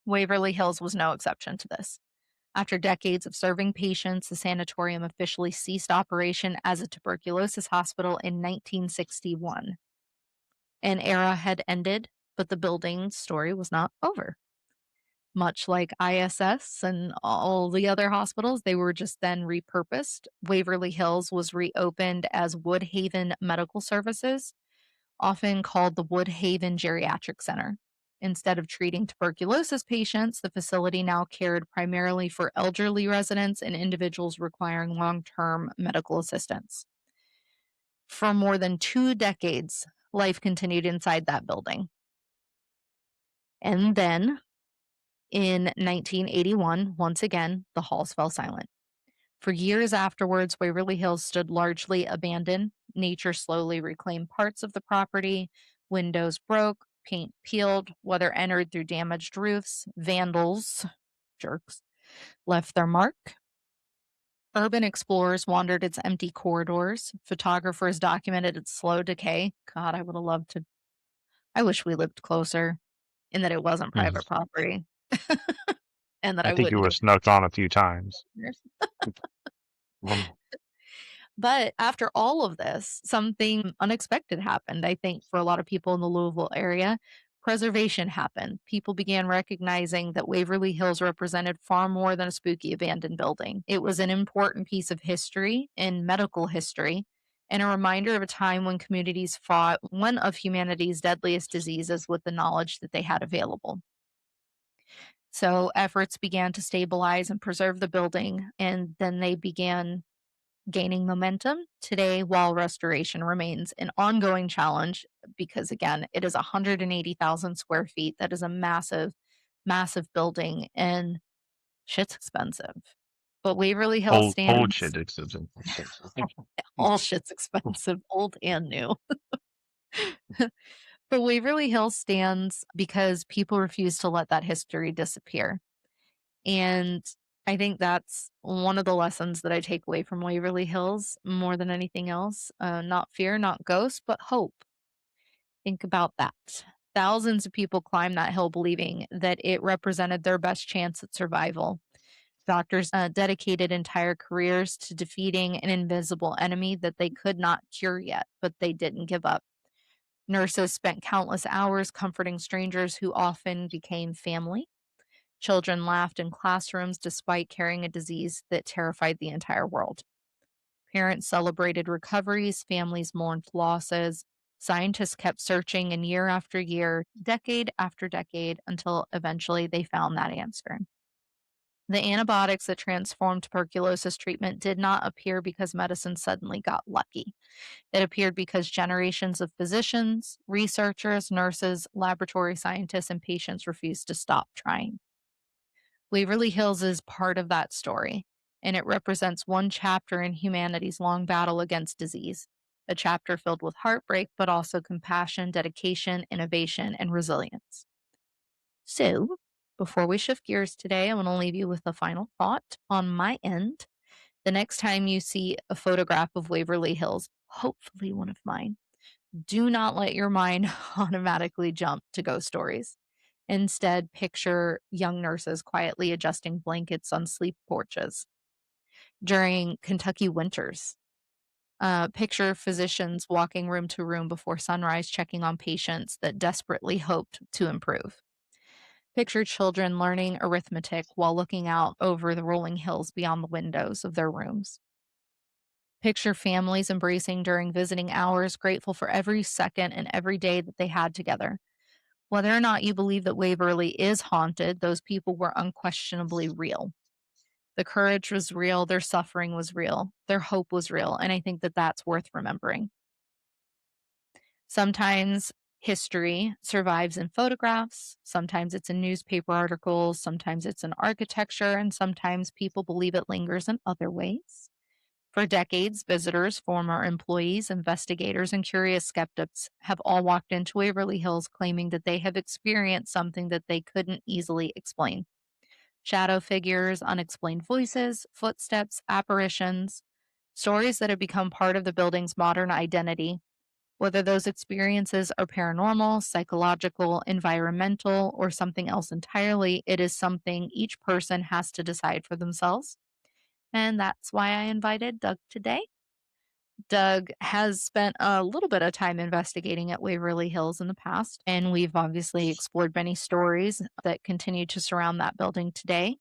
Waverly Hills was no exception to this. After decades of serving patients, the sanatorium officially ceased operation as a tuberculosis hospital in 1961. An era had ended, but the building's story was not over. Much like ISS and all the other hospitals, they were just then repurposed. Waverly Hills was reopened as Woodhaven Medical Services, often called the Woodhaven Geriatric Center. Instead of treating tuberculosis patients, the facility now cared primarily for elderly residents and individuals requiring long-term medical assistance. For more than 2 decades, life continued inside that building. And then in 1981, once again, the halls fell silent. For years afterwards, Waverly Hills stood largely abandoned. Nature slowly reclaimed parts of the property. Windows broke, paint peeled, weather entered through damaged roofs, vandals, jerks, left their mark. Urban explorers wandered its empty corridors. Photographers documented its slow decay. God, I would have loved to. I wish we lived closer and that it wasn't Mhm. private property and that I I think you wouldn't were have. snuck on a few times. Um, But after all of this, something unexpected happened, I think, for a lot of people in the Louisville area. Preservation happened. People began recognizing that Waverly Hills represented far more than a spooky abandoned building. It was an important piece of history and medical history, and a reminder of a time when communities fought one of humanity's deadliest diseases with the knowledge that they had available. So efforts began to stabilize and preserve the building, and then they began gaining momentum. Today, wall restoration remains an ongoing challenge because, again, it is 180,000 square feet. That is a massive, massive building, and shit's expensive. But Waverly Hill old stands, shit existed. all shit's expensive, old and new. But Waverly Hill stands because people refuse to let that history disappear. And I think that's one of the lessons that I take away from Waverly Hills more than anything else. Not fear, not ghosts, but hope. Think about that. Thousands of people climbed that hill believing that it represented their best chance at survival. Doctors dedicated entire careers to defeating an invisible enemy that they could not cure yet, but they didn't give up. Nurses spent countless hours comforting strangers who often became family. Children laughed in classrooms despite carrying a disease that terrified the entire world. Parents celebrated recoveries, families mourned losses. Scientists kept searching, and year after year, decade after decade, until eventually they found that answer. The antibiotics that transformed tuberculosis treatment did not appear because medicine suddenly got lucky. It appeared because generations of physicians, researchers, nurses, laboratory scientists, and patients refused to stop trying. Waverly Hills is part of that story, and it represents one chapter in humanity's long battle against disease, a chapter filled with heartbreak, but also compassion, dedication, innovation, and resilience. So, before we shift gears today, I want to leave you with a final thought on my end. The next time you see a photograph of Waverly Hills, hopefully one of mine, do not let your mind automatically jump to ghost stories. Instead, picture young nurses quietly adjusting blankets on sleep porches during Kentucky winters. Picture physicians walking room to room before sunrise, checking on patients that desperately hoped to improve. Picture children learning arithmetic while looking out over the rolling hills beyond the windows of their rooms. Picture families embracing during visiting hours, grateful for every second and every day that they had together. Whether or not you believe that Waverly is haunted, those people were unquestionably real. The courage was real, their suffering was real, their hope was real, and I think that that's worth remembering. Sometimes history survives in photographs, sometimes it's in newspaper articles, sometimes it's in architecture, and sometimes people believe it lingers in other ways. For decades, visitors, former employees, investigators, and curious skeptics have all walked into Waverly Hills claiming that they have experienced something that they couldn't easily explain. Shadow figures, unexplained voices, footsteps, apparitions, stories that have become part of the building's modern identity. Whether those experiences are paranormal, psychological, environmental, or something else entirely, it is something each person has to decide for themselves. And that's why I invited Doug today. Doug has spent a little bit of time investigating at Waverly Hills in the past, and we've obviously explored many stories that continue to surround that building today.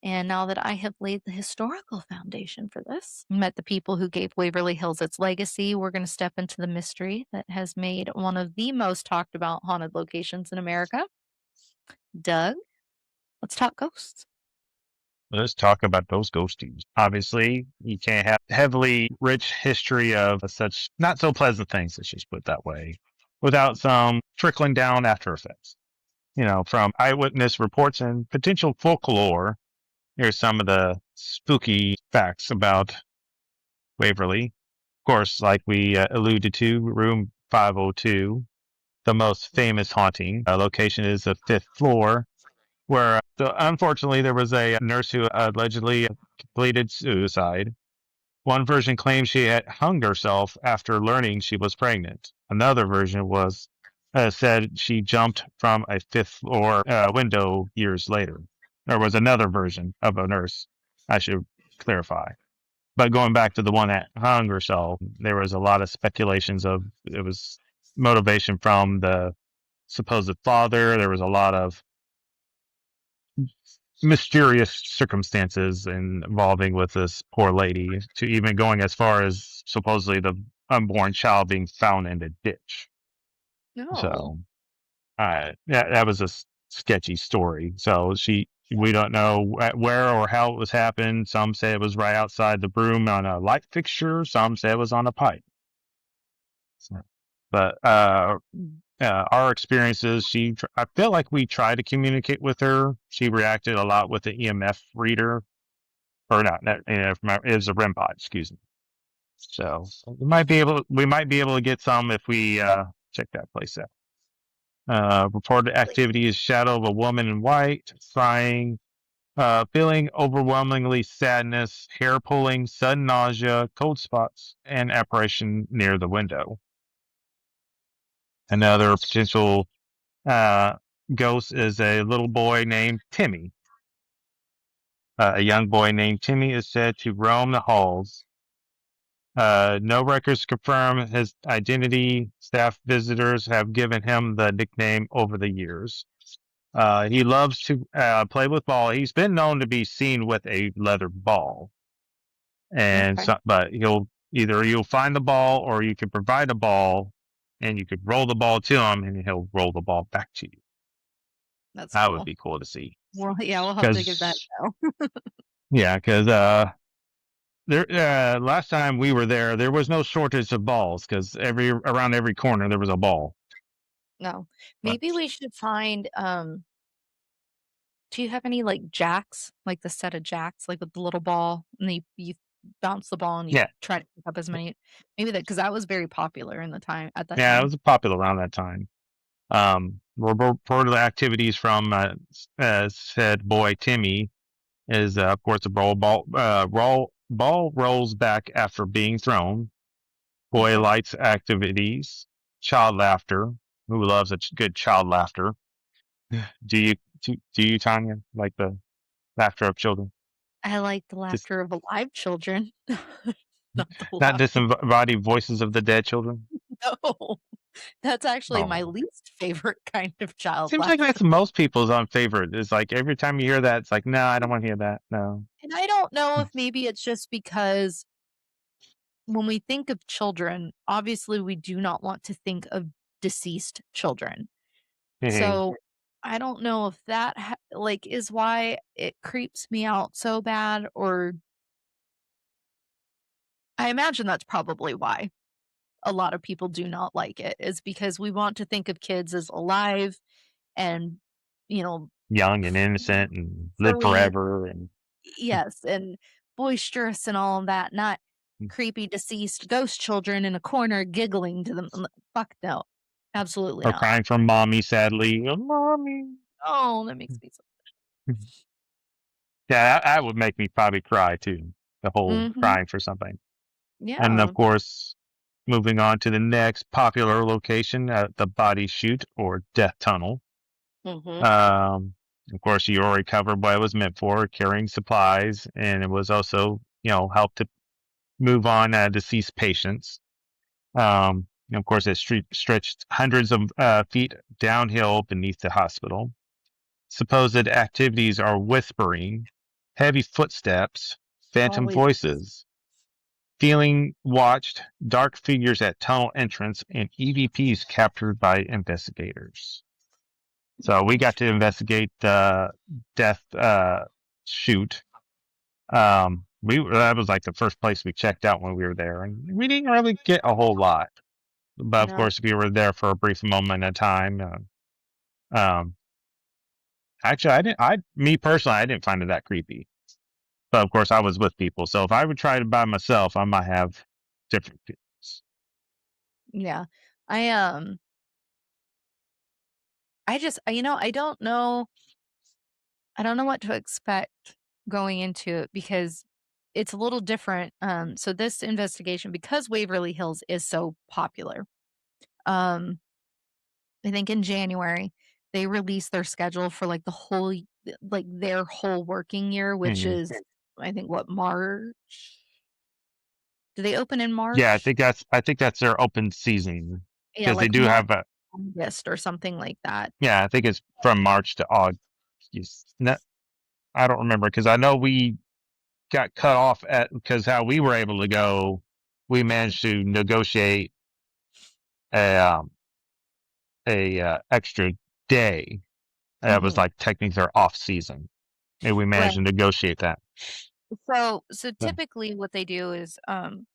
And now that I have laid the historical foundation for this, met the people who gave Waverly Hills its legacy, we're going to step into the mystery that has made one of the most talked about haunted locations in America. Doug, let's talk ghosts. Let's talk about those ghosties. Obviously, you can't have heavily rich history of such not so pleasant things, let's just put it that way, without some trickling down after effects. From eyewitness reports and potential folklore, here's some of the spooky facts about Waverly. Of course, like we alluded to, room 502, the most famous haunting location is the fifth floor, where so unfortunately there was a nurse who allegedly completed suicide. One version claims she had hung herself after learning she was pregnant. Another version was said she jumped from a fifth floor window years later. There was another version of a nurse, I should clarify. But going back to the one that hung herself, there was a lot of speculations of it was motivation from the supposed father. There was a lot of mysterious circumstances involving with this poor lady, to even going as far as supposedly the unborn child being found in the ditch. No. So, that was a sketchy story. So we don't know where or how it was happened. Some say it was right outside the room on a light fixture. Some say it was on a pipe. So, but our experiences, I feel like we tried to communicate with her. She reacted a lot with the EMF reader, or not EMF, it was a REM pod, excuse me. So we might be able to get some if we check that place out. Reported activity is shadow of a woman in white, crying, feeling overwhelmingly sadness, hair pulling, sudden nausea, cold spots, and apparition near the window. Another potential ghost is a little boy named Timmy. A young boy named Timmy is said to roam the halls. No records confirm his identity. Staff visitors have given him the nickname over the years. He loves to play with ball. He's been known to be seen with a leather ball, and Okay. but you'll find the ball, or you can provide a ball, and you could roll the ball to him, and he'll roll the ball back to you. That's That would cool. be cool to see. Well, yeah, we'll have to give that a go. Because there last time we were there was no shortage of balls because around every corner there was a ball. No. But Maybe we should find do you have any like jacks? Like the set of jacks, like with the little ball, and then you bounce the ball and you yeah, try to pick up as many, maybe that, because that was very popular in the time at that yeah, it time. was popular around that time. Reported activities from said boy Timmy is of course the ball rolls back after being thrown. Boy Okay. lights activities, child laughter. Who loves a good child laughter? Do you Tanya, like the laughter of children? I like the Just laughter of alive children, not the not laughter. disembodied voices of the dead children. No, that's actually my Oh, least favorite kind of child seems like laughter. that's most people's favorite. It's like every time you hear that, it's like, no, I don't want to hear that. No. And I don't know if maybe it's just because when we think of children, obviously we do not want to think of deceased children. Mhm. So I don't know if that like is why it creeps me out so bad, or I imagine that's probably why a lot of people do not like it, is because we want to think of kids as alive and, you know, Young and f- innocent and live furry, forever and yes, and boisterous and all of that, not creepy deceased ghost children in a corner giggling to them. Fuck no. Absolutely or not. crying from mommy sadly. Oh, mommy. Oh, that makes me so. Yeah, that would make me probably cry too. The whole Mhm. crying for something. And of Yeah. course, moving on to the next popular location, the body chute or death tunnel. Mhm. Um, of course, you already covered what it was meant for, carrying supplies, and it was also, help to move on deceased patients. And of course, it stretched hundreds of feet downhill beneath the hospital. Supposed activities are whispering, heavy footsteps, phantom Always. voices, feeling watched, dark figures at tunnel entrance, and EVPs captured by investigators. So we got to investigate the death chute. That was like the first place we checked out when we were there, and we didn't really get a whole lot. But of No. course, we were there for a brief moment in time. Um, actually, me personally, I didn't find it that creepy. But of course, I was with people, so if I would try it by myself, I might have different feelings. Yeah. I I just I don't know. I don't know what to expect going into it because it's a little different. So this investigation, because Waverly Hills is so popular, um, I think in January they released their schedule for like like their whole working year, which Mhm. is I think what March. Do they open in Yeah, March? I think that's their open season Yeah, because they like do March, have a. August, or something like that. Yeah, I think it's from March to August. No, I don't remember because I know we got cut off at because how we were able to go, we managed to negotiate a extra day. That was Mhm. like technically their off season, and we Right. managed to negotiate that. So Yeah. typically what they do is,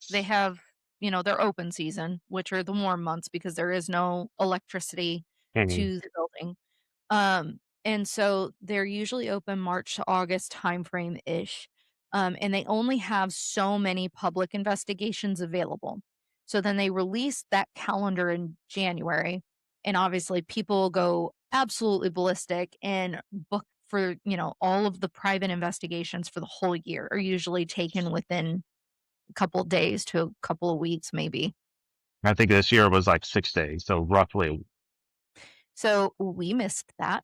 they have, their open season, which are the warm months because there is no electricity Mhm. to the building. And so they're usually open March to August timeframe-ish. And they only have so many public investigations available. So then they release that calendar in January, and obviously people go absolutely ballistic and book for, all of the private investigations for the whole year are usually taken within a couple days to a couple of weeks, maybe. I think this year was like 6 days, so roughly So we missed that.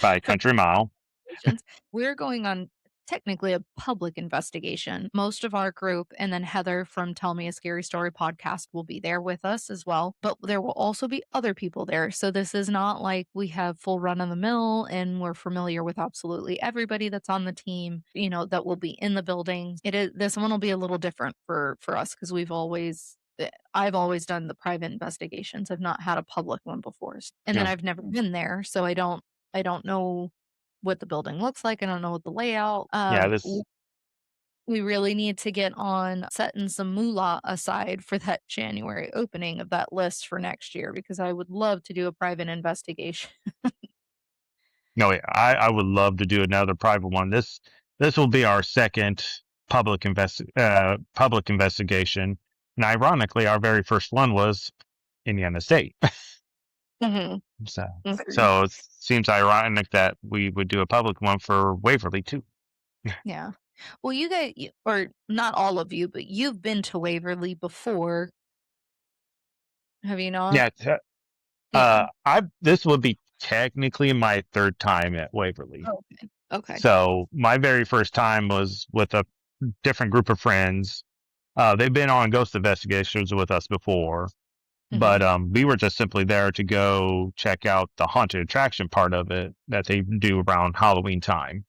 by a country mile. Investigations. We're going on technically a public investigation. Most of our group, and then Heather from Tell Me a Scary Story podcast will be there with us as well. But there will also be other people there. So this is not like we have full run of the mill and we're familiar with absolutely everybody that's on the team, that will be in the building. This one will be a little different for us because I've always done the private investigations. I've not had a public one before. And then Yeah, I've never been there, so I don't know what the building looks like. I don't know what the layout. yeah. This We really need to get on setting some moolah aside for that January opening of that list for next year because I would love to do a private investigation. no, I would love to do another private one. This will be our second public investigation, and ironically, our very first one was Indiana State. Mhm. So, Okay. so it seems ironic that we would do a public one for Waverly too. Yeah. Well, or not all of you, but you've been to Waverly before, have you not? Yeah, Yeah. I this would be technically my third time at Waverly. Okay. Okay. So my very first time was with a different group of friends. They've been on ghost investigations with us before, but Mhm. we were just simply there to go check out the haunted attraction part of it that they do around Halloween time.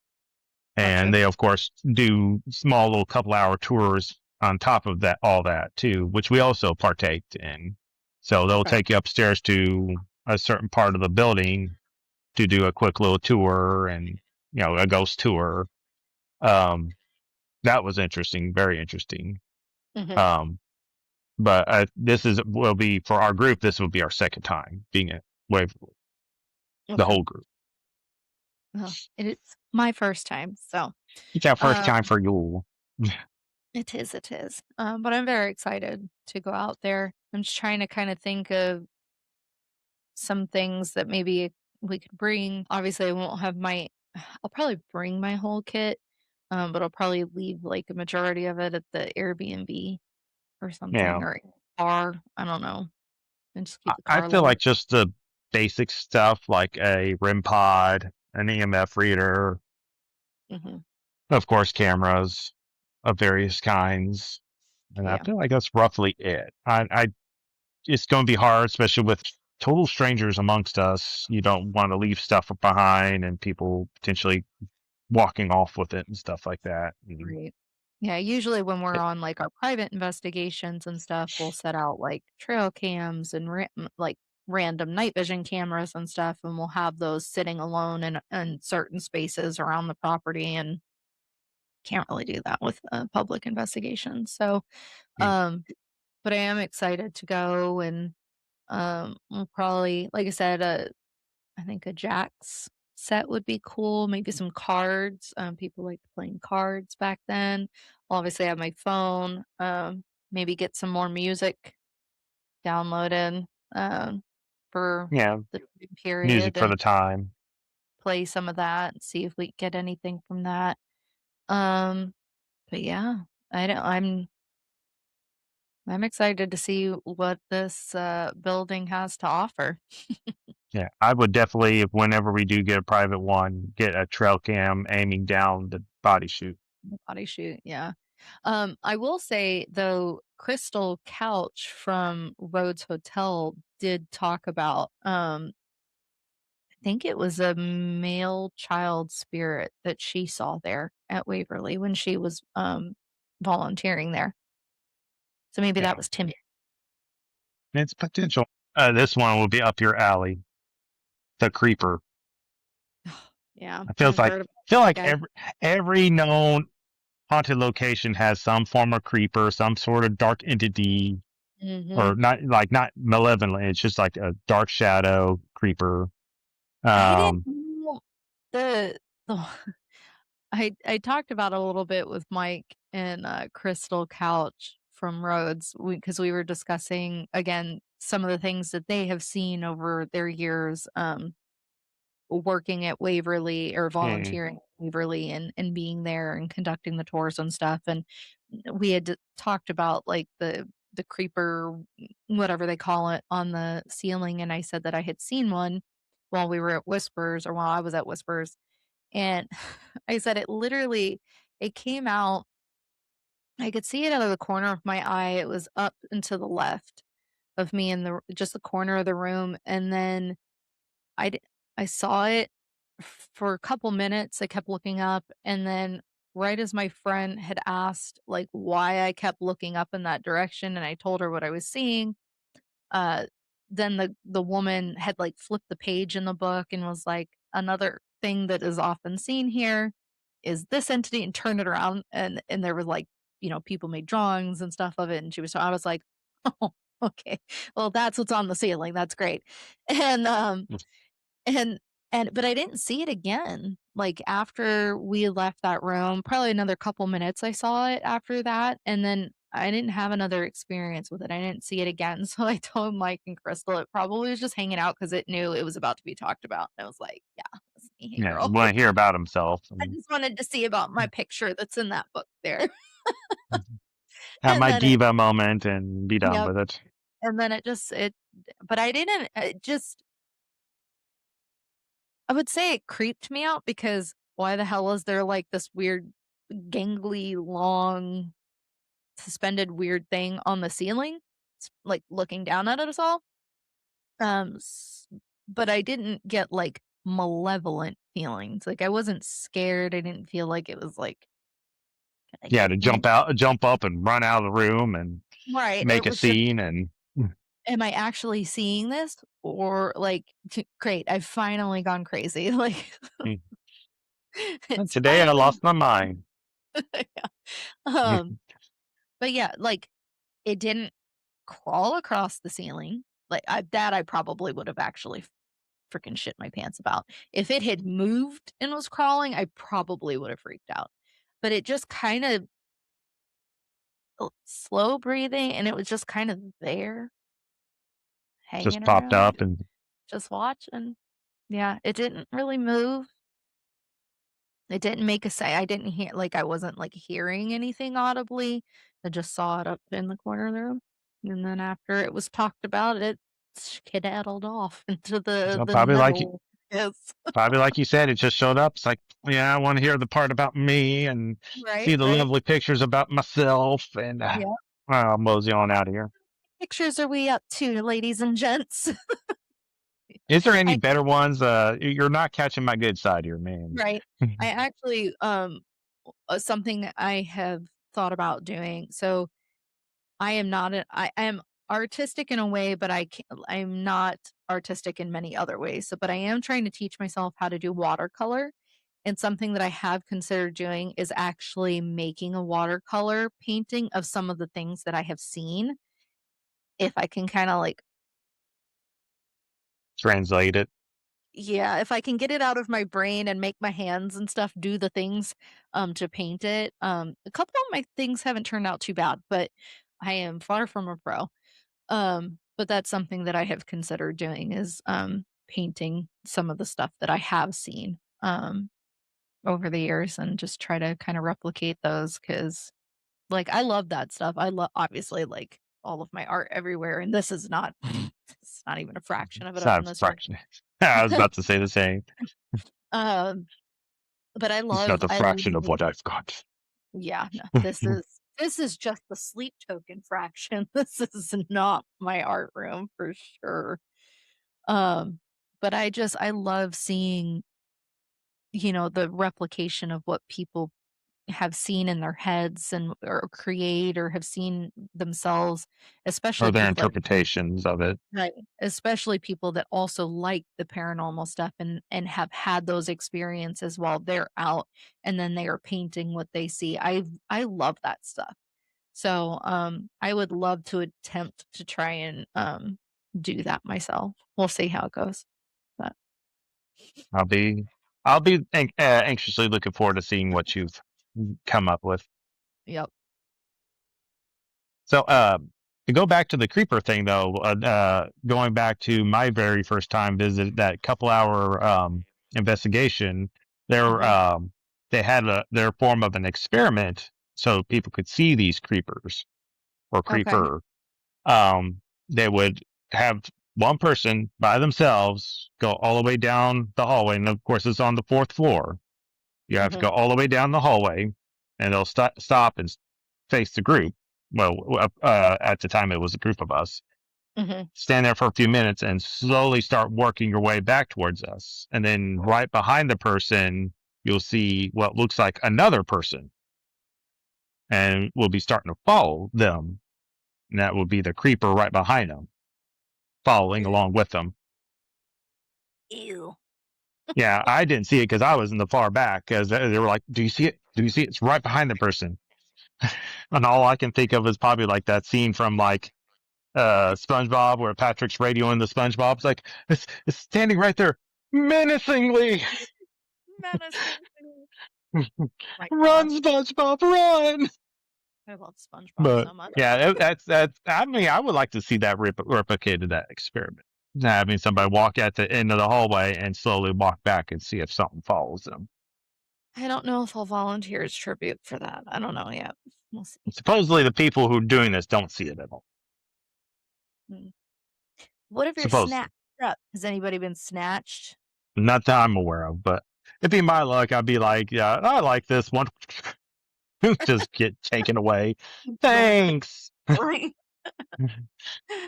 And Gotcha. they, of course, do small little couple hour tours on top of that, all that too, which we also partaked in. So they'll Okay. take you upstairs to a certain part of the building to do a quick little tour and, a ghost tour. Um, that was interesting, very interesting. Mhm. Um, but will be for our group. This will be our second time being at Waverly, the Okay. whole group. Well, it is my first time, so, It's our first um, time for you. it is, but I'm very excited to go out there. I'm just trying to kinda think of some things that maybe we could bring. Obviously, I won't have I'll probably bring my whole kit, but I'll probably leave, like, a majority of it at the Airbnb or something, Yeah, or car, I don't know, and just keep the I car feel low. like just the basic stuff like a RIM pod, an EMF reader, Mhm. of course, cameras of various kinds, and I Yeah. feel like that's roughly it. It's going to be hard, especially with total strangers amongst us. You don't want to leave stuff behind, and people potentially walking off with it and stuff like that. And Right. Yeah, usually when we're it, on, like, our private investigations and stuff, we'll set out, like, trail cams and like, random night vision cameras and stuff, and we'll have those sitting alone in certain spaces around the property, and can't really do that with a public investigation. So, mm, um, but I am excited to go, and, we'll probably like I said, I think a jacks set would be cool, maybe some cards. People liked playing cards back then. I'll obviously have my phone, maybe get some more music downloaded, for yeah, the time music period for and the time. play some of that and see if we get anything from that. Um, but yeah, I don't, I'm excited to see what this building has to offer. Yeah, I would definitely, if whenever we do get a private one, get a trail cam aiming down the body chute. The body shoot, yeah. I will say though, Crystal Couch from Rhodes Hotel did talk about I think it was a male child spirit that she saw there at Waverly when she was volunteering there. So maybe that Yeah, was Tim. it's potential. This one will be up your alley. The creeper. Yeah, I feels I've like heard about feel that like guy. every known haunted location has some form of creeper, some sort of dark entity, or Hmm. not malevolent. It's just like a dark shadow creeper. I didn't Um, know the I talked about it a little bit with Mike and Crystal Couch from Rhodes because we were discussing again some of the things that they have seen over their years working at Waverly or yeah, volunteering at Waverly and being there and conducting the tours and stuff. And we had talked about like the creeper, whatever they call it, on the ceiling. And I said that I had seen one while we were at Whispers or while I was at Whispers. And I said it literally, it came out. I could see it out of the corner of my eye. It was up and to the left of me in the just the corner of the room. And then I d I saw it for a couple minutes, I kept looking up, and then right as my friend had asked, like, why I kept looking up in that direction, and I told her what I was seeing, uh, then the woman had, like, flipped the page in the book and was like, "Another thing that is often seen here is this entity," and turned it around, and there was, like, people made drawings and stuff of it, and I was like, "Oh, okay. Well, that's what's on the ceiling, that's great." And, and but I didn't see it again. Like, after we left that room, probably another couple minutes I saw it after that, and then I didn't have another experience with it. I didn't see it again, so I told Mike and Crystal it probably was just hanging out because it knew it was about to be talked about, and I was like, "Yeah, that's me, hey, yeah. girl." Want to hear about himself? I just wanted to see about my picture that's in that book there. Have And my then it diva moment and be done Yep, with it. and then it but I didn't it just I would say it creeped me out because why the hell is there, like, this weird, gangly, long, suspended weird thing on the ceiling? It's, like, looking down at us all? S but I didn't get, like, malevolent feelings, like, I wasn't scared, I didn't feel like it was, like, gonna Yeah, get to me. jump up and run out of the room and Right, it make a was just, scene and "Am I actually seeing this?" Or, like, "Great, I've finally gone crazy," like, "It's today I finally." lost my mind. Yeah, um, but yeah, like, it didn't crawl across the ceiling. Like, I probably would have actually freaking shit my pants about. If it had moved and was crawling, I probably would have freaked out. But it just kind of slow breathing and it was just kind of there, Just hanging popped around, up and just watching. Yeah, it didn't really move. It didn't make a say. I didn't hear, like, I wasn't like hearing anything audibly. I just saw it up in the corner of the room. And then after it was talked about, it skedaddled off into so the middle. Yes. probably like you said, it just showed up. It's like, yeah, I want to hear the part about me and Right, see the right. lovely pictures about myself and Yeah. I'll mosey on out of here. Pictures are we up to, ladies and gents? Is there any I better ones? You're not catching my good side here, man. Right. I actually something that I have thought about doing. So I am artistic in a way, but I'm not artistic in many other ways. So, but I am trying to teach myself how to do watercolor. And something that I have considered doing is actually making a watercolor painting of some of the things that I have seen. If I can kind of like, Translate it. yeah, if I can get it out of my brain and make my hands and stuff do the things to paint it. A couple of my things haven't turned out too bad, but I am far from a pro. But that's something that I have considered doing is painting some of the stuff that I have seen over the years and just try to kind of replicate those because like I love that stuff. I love obviously like all of my art everywhere, and this is not it's not even a fraction of it It's up not in a this room. fraction. I was about to say the same. um, but It's not a I fraction of love what I've got. yeah, no, this is just the sleep token fraction. This is not my art room for sure. Um, but I love seeing, the replication of what people have seen in their heads and or create or have seen themselves, Or especially their people that interpretations of it. right, especially people that also like the paranormal stuff and have had those experiences while they're out and then they are painting what they see. I love that stuff. So, I would love to attempt to try and, do that myself. We'll see how it goes, but I'll be anxiously looking forward to seeing what you've come up with. yep. So, to go back to the creeper thing, though, going back to my very first time visit, that couple hour investigation, there Mhm. they had their form of an experiment so people could see these creepers or Okay. creeper. They would have one person by themselves go all the way down the hallway, and of course, it's on the fourth floor. You have to Mhm. go all the way down the hallway, and they'll stop and face the group. Well, at the time, it was a group of us. Mhm. Stand there for a few minutes and slowly start working your way back towards us. And then right behind the person, you'll see what looks like another person. And we'll be starting to follow them. And that will be the creeper right behind them, following along with them. Ew. Yeah, I didn't see it because I was in the far back. Because they were like, "Do you see it? Do you see it? It's right behind the person." And all I can think of is probably like that scene from like SpongeBob where Patrick's radioing the SpongeBob. It's like it's standing right there menacingly. Menacing. My Run, gosh, SpongeBob, run! I love SpongeBob But so much. yeah, that's. I mean, I would like to see that replicated that experiment. Having somebody walk at the end of the hallway and slowly walk back and see if something follows them. I don't know if I'll volunteer as tribute for that. I don't know yet. We'll see. Supposedly, the people who are doing this don't see it at all. Mm. What if you're Supposedly, snatched up? Has anybody been snatched? not that I'm aware of, but if be my luck, I'd be like, yeah, I like this one. Just get taken away. Boom. Thanks. Right.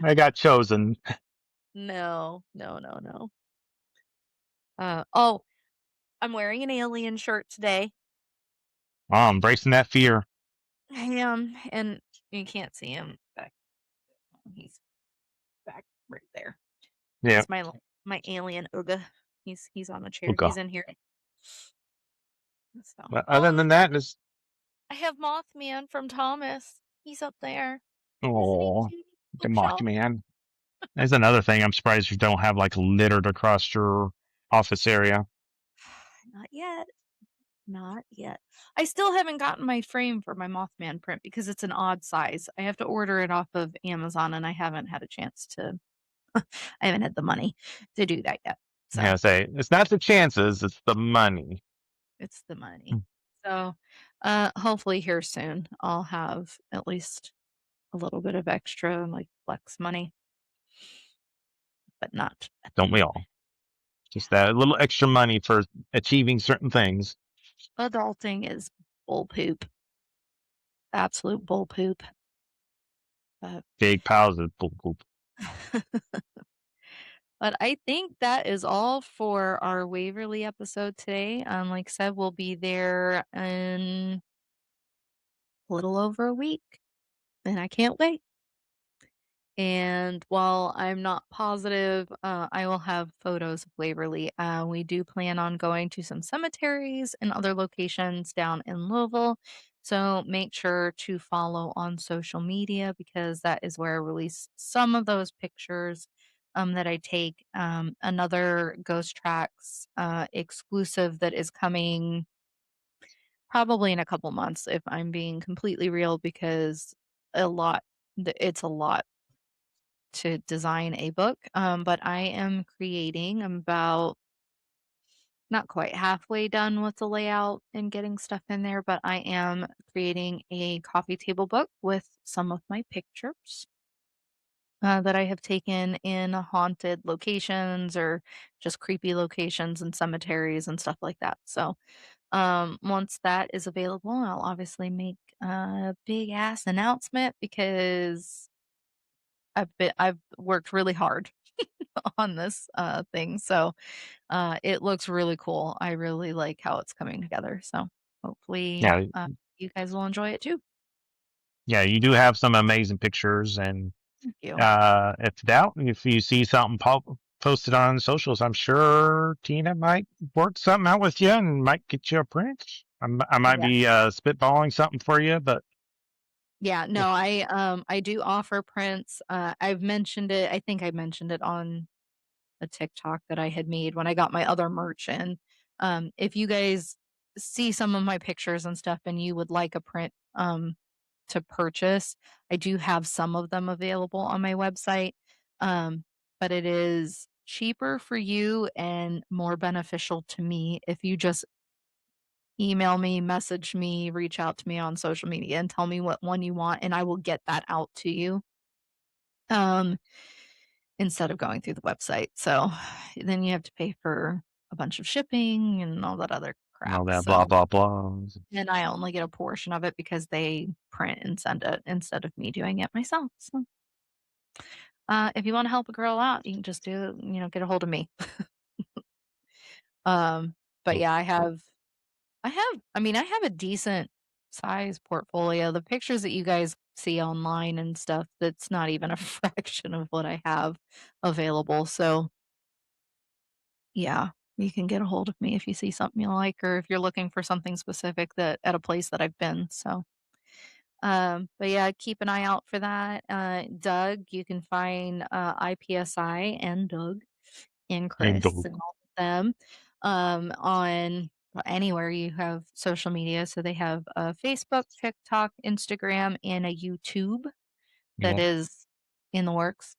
I got chosen. No, no, no, no. Oh, I'm wearing an alien shirt today. Oh, I'm embracing that fear. I am, and you can't see him back. He's back right there. Yeah. It's my alien Uga. He's on a chair. Okay. He's in here. So, But other than that, it's I have Mothman from Thomas. He's up there. Isn't he oh, cute? the Look, y'all. Mothman. There's another thing. I'm surprised you don't have like littered across your office area. Not yet. Not yet. I still haven't gotten my frame for my Mothman print because it's an odd size. I have to order it off of Amazon, and I haven't had a chance to. I haven't had the money to do that yet. Yeah, I So say it's not the chances, it's the money. it's the money. So hopefully here soon I'll have at least a little bit of extra like flex money, but not at the Don't we moment. all? Just that little extra money for achieving certain things. Adulting is bull poop. Absolute bull poop. But Big piles of poop, poop. but I think that is all for our Waverly episode today. Like I said, we'll be there in a little over a week, and I can't wait. And while I'm not positive, I will have photos of Waverly. We do plan on going to some cemeteries and other locations down in Louisville. So make sure to follow on social media because that is where I release some of those pictures that I take. Another Ghost Tracks exclusive that is coming probably in a couple months, if I'm being completely real, because a lot, it's a lot to design a book, but I am creating. I'm about not quite halfway done with the layout and getting stuff in there, but I am creating a coffee table book with some of my pictures that I have taken in haunted locations or just creepy locations and cemeteries and stuff like that. So, once that is available, I'll obviously make a big ass announcement because I've worked really hard on this thing. So, it looks really cool. I really like how it's coming together. So, hopefully, Yeah, you guys will enjoy it too. yeah, you do have some amazing pictures, and Thank you. if you see something posted on socials, I'm sure Tina might work something out with you and might get you a print. I might Yeah. be spitballing something for you, but Yeah, if no, I do offer prints. I've mentioned it. I think I mentioned it on a TikTok that I had made when I got my other merch in. If you guys see some of my pictures and stuff and you would like a print to purchase, I do have some of them available on my website. Um, but it is cheaper for you and more beneficial to me if you just email me, message me, reach out to me on social media and tell me what one you want, and I will get that out to you, um, instead of going through the website. So then you have to pay for a bunch of shipping and all that other crap. all that blah So blah blah. and I only get a portion of it because they print and send it instead of me doing it myself. So if you want to help a girl out, you can just get a hold of me. Um, but yeah, I have a decent size portfolio. The pictures that you guys see online and stuff, that's not even a fraction of what I have available. So, yeah, you can get a hold of me if you see something you like or if you're looking for something specific that at a place that I've been. So, but yeah, keep an eye out for that. Doug, you can find I-PSI and Doug and And Chris go, and all of them on anywhere you have social media. So they have a Facebook, TikTok, Instagram, and a YouTube that yeah, is in the works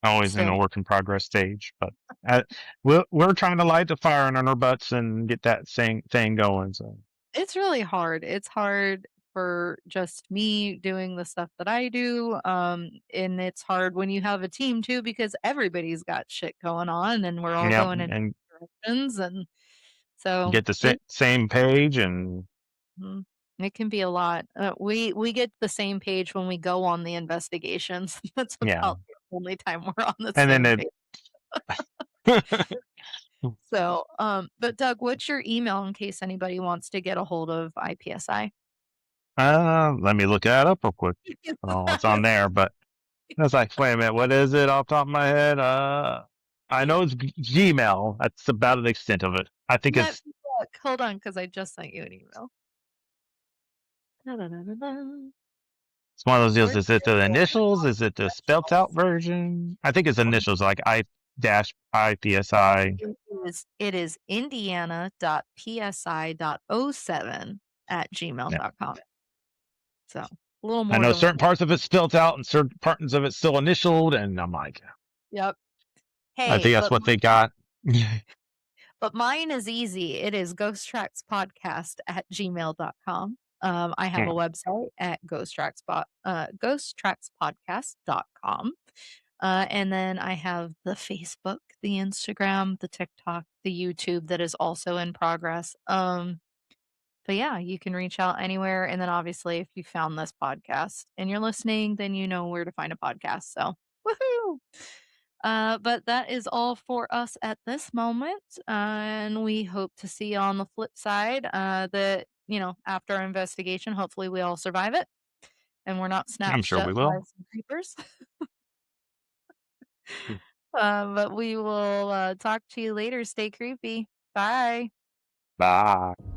always in a still. work in progress stage, but uh, we're trying to light the fire in our butts and get that thing going. So It's really hard. It's hard for just me doing the stuff that I do. And it's hard when you have a team too because everybody's got shit going on and we're all yeah, going in and directions. And so get the same page, and Mhm. It can be a lot. We get the same page when we go on the investigations. That's yeah, about the only time we're on the and then same it. page. So, but Doug, what's your email in case anybody wants to get a hold of I-PSI? Let me look that up real quick. Oh, it's on there, but I was like, wait a minute, what is it off the top of my head? I know it's Gmail. That's about the extent of it. I think Let it's me look. Hold on, because I just sent you an email. Da-da-da-da-da. it's one of those deals. Where's Is it your the email? initials? Is it the spelt out version? I think it's initials, like I dash I-PSI. It is indiana.psi.07 at Yeah. gmail.com. So a little I more know than what certain parts of it's spelt out and certain parts of it's still initialed, and I'm like, Yep. I Hey, think that's what they got. but mine is easy. It is ghosttrackspodcast at gmail.com. I have a website at ghosttrackspodcast.com. And then I have the Facebook, the Instagram, the TikTok, the YouTube that is also in progress. But yeah, you can reach out anywhere. And then obviously, if you found this podcast and you're listening, then you know where to find a podcast. So, woohoo! But that is all for us at this moment. And we hope to see you on the flip side. After our investigation, hopefully we all survive it and we're not I'm snatched sure up we by will. some creepers. But we will talk to you later. Stay creepy. Bye. Bye.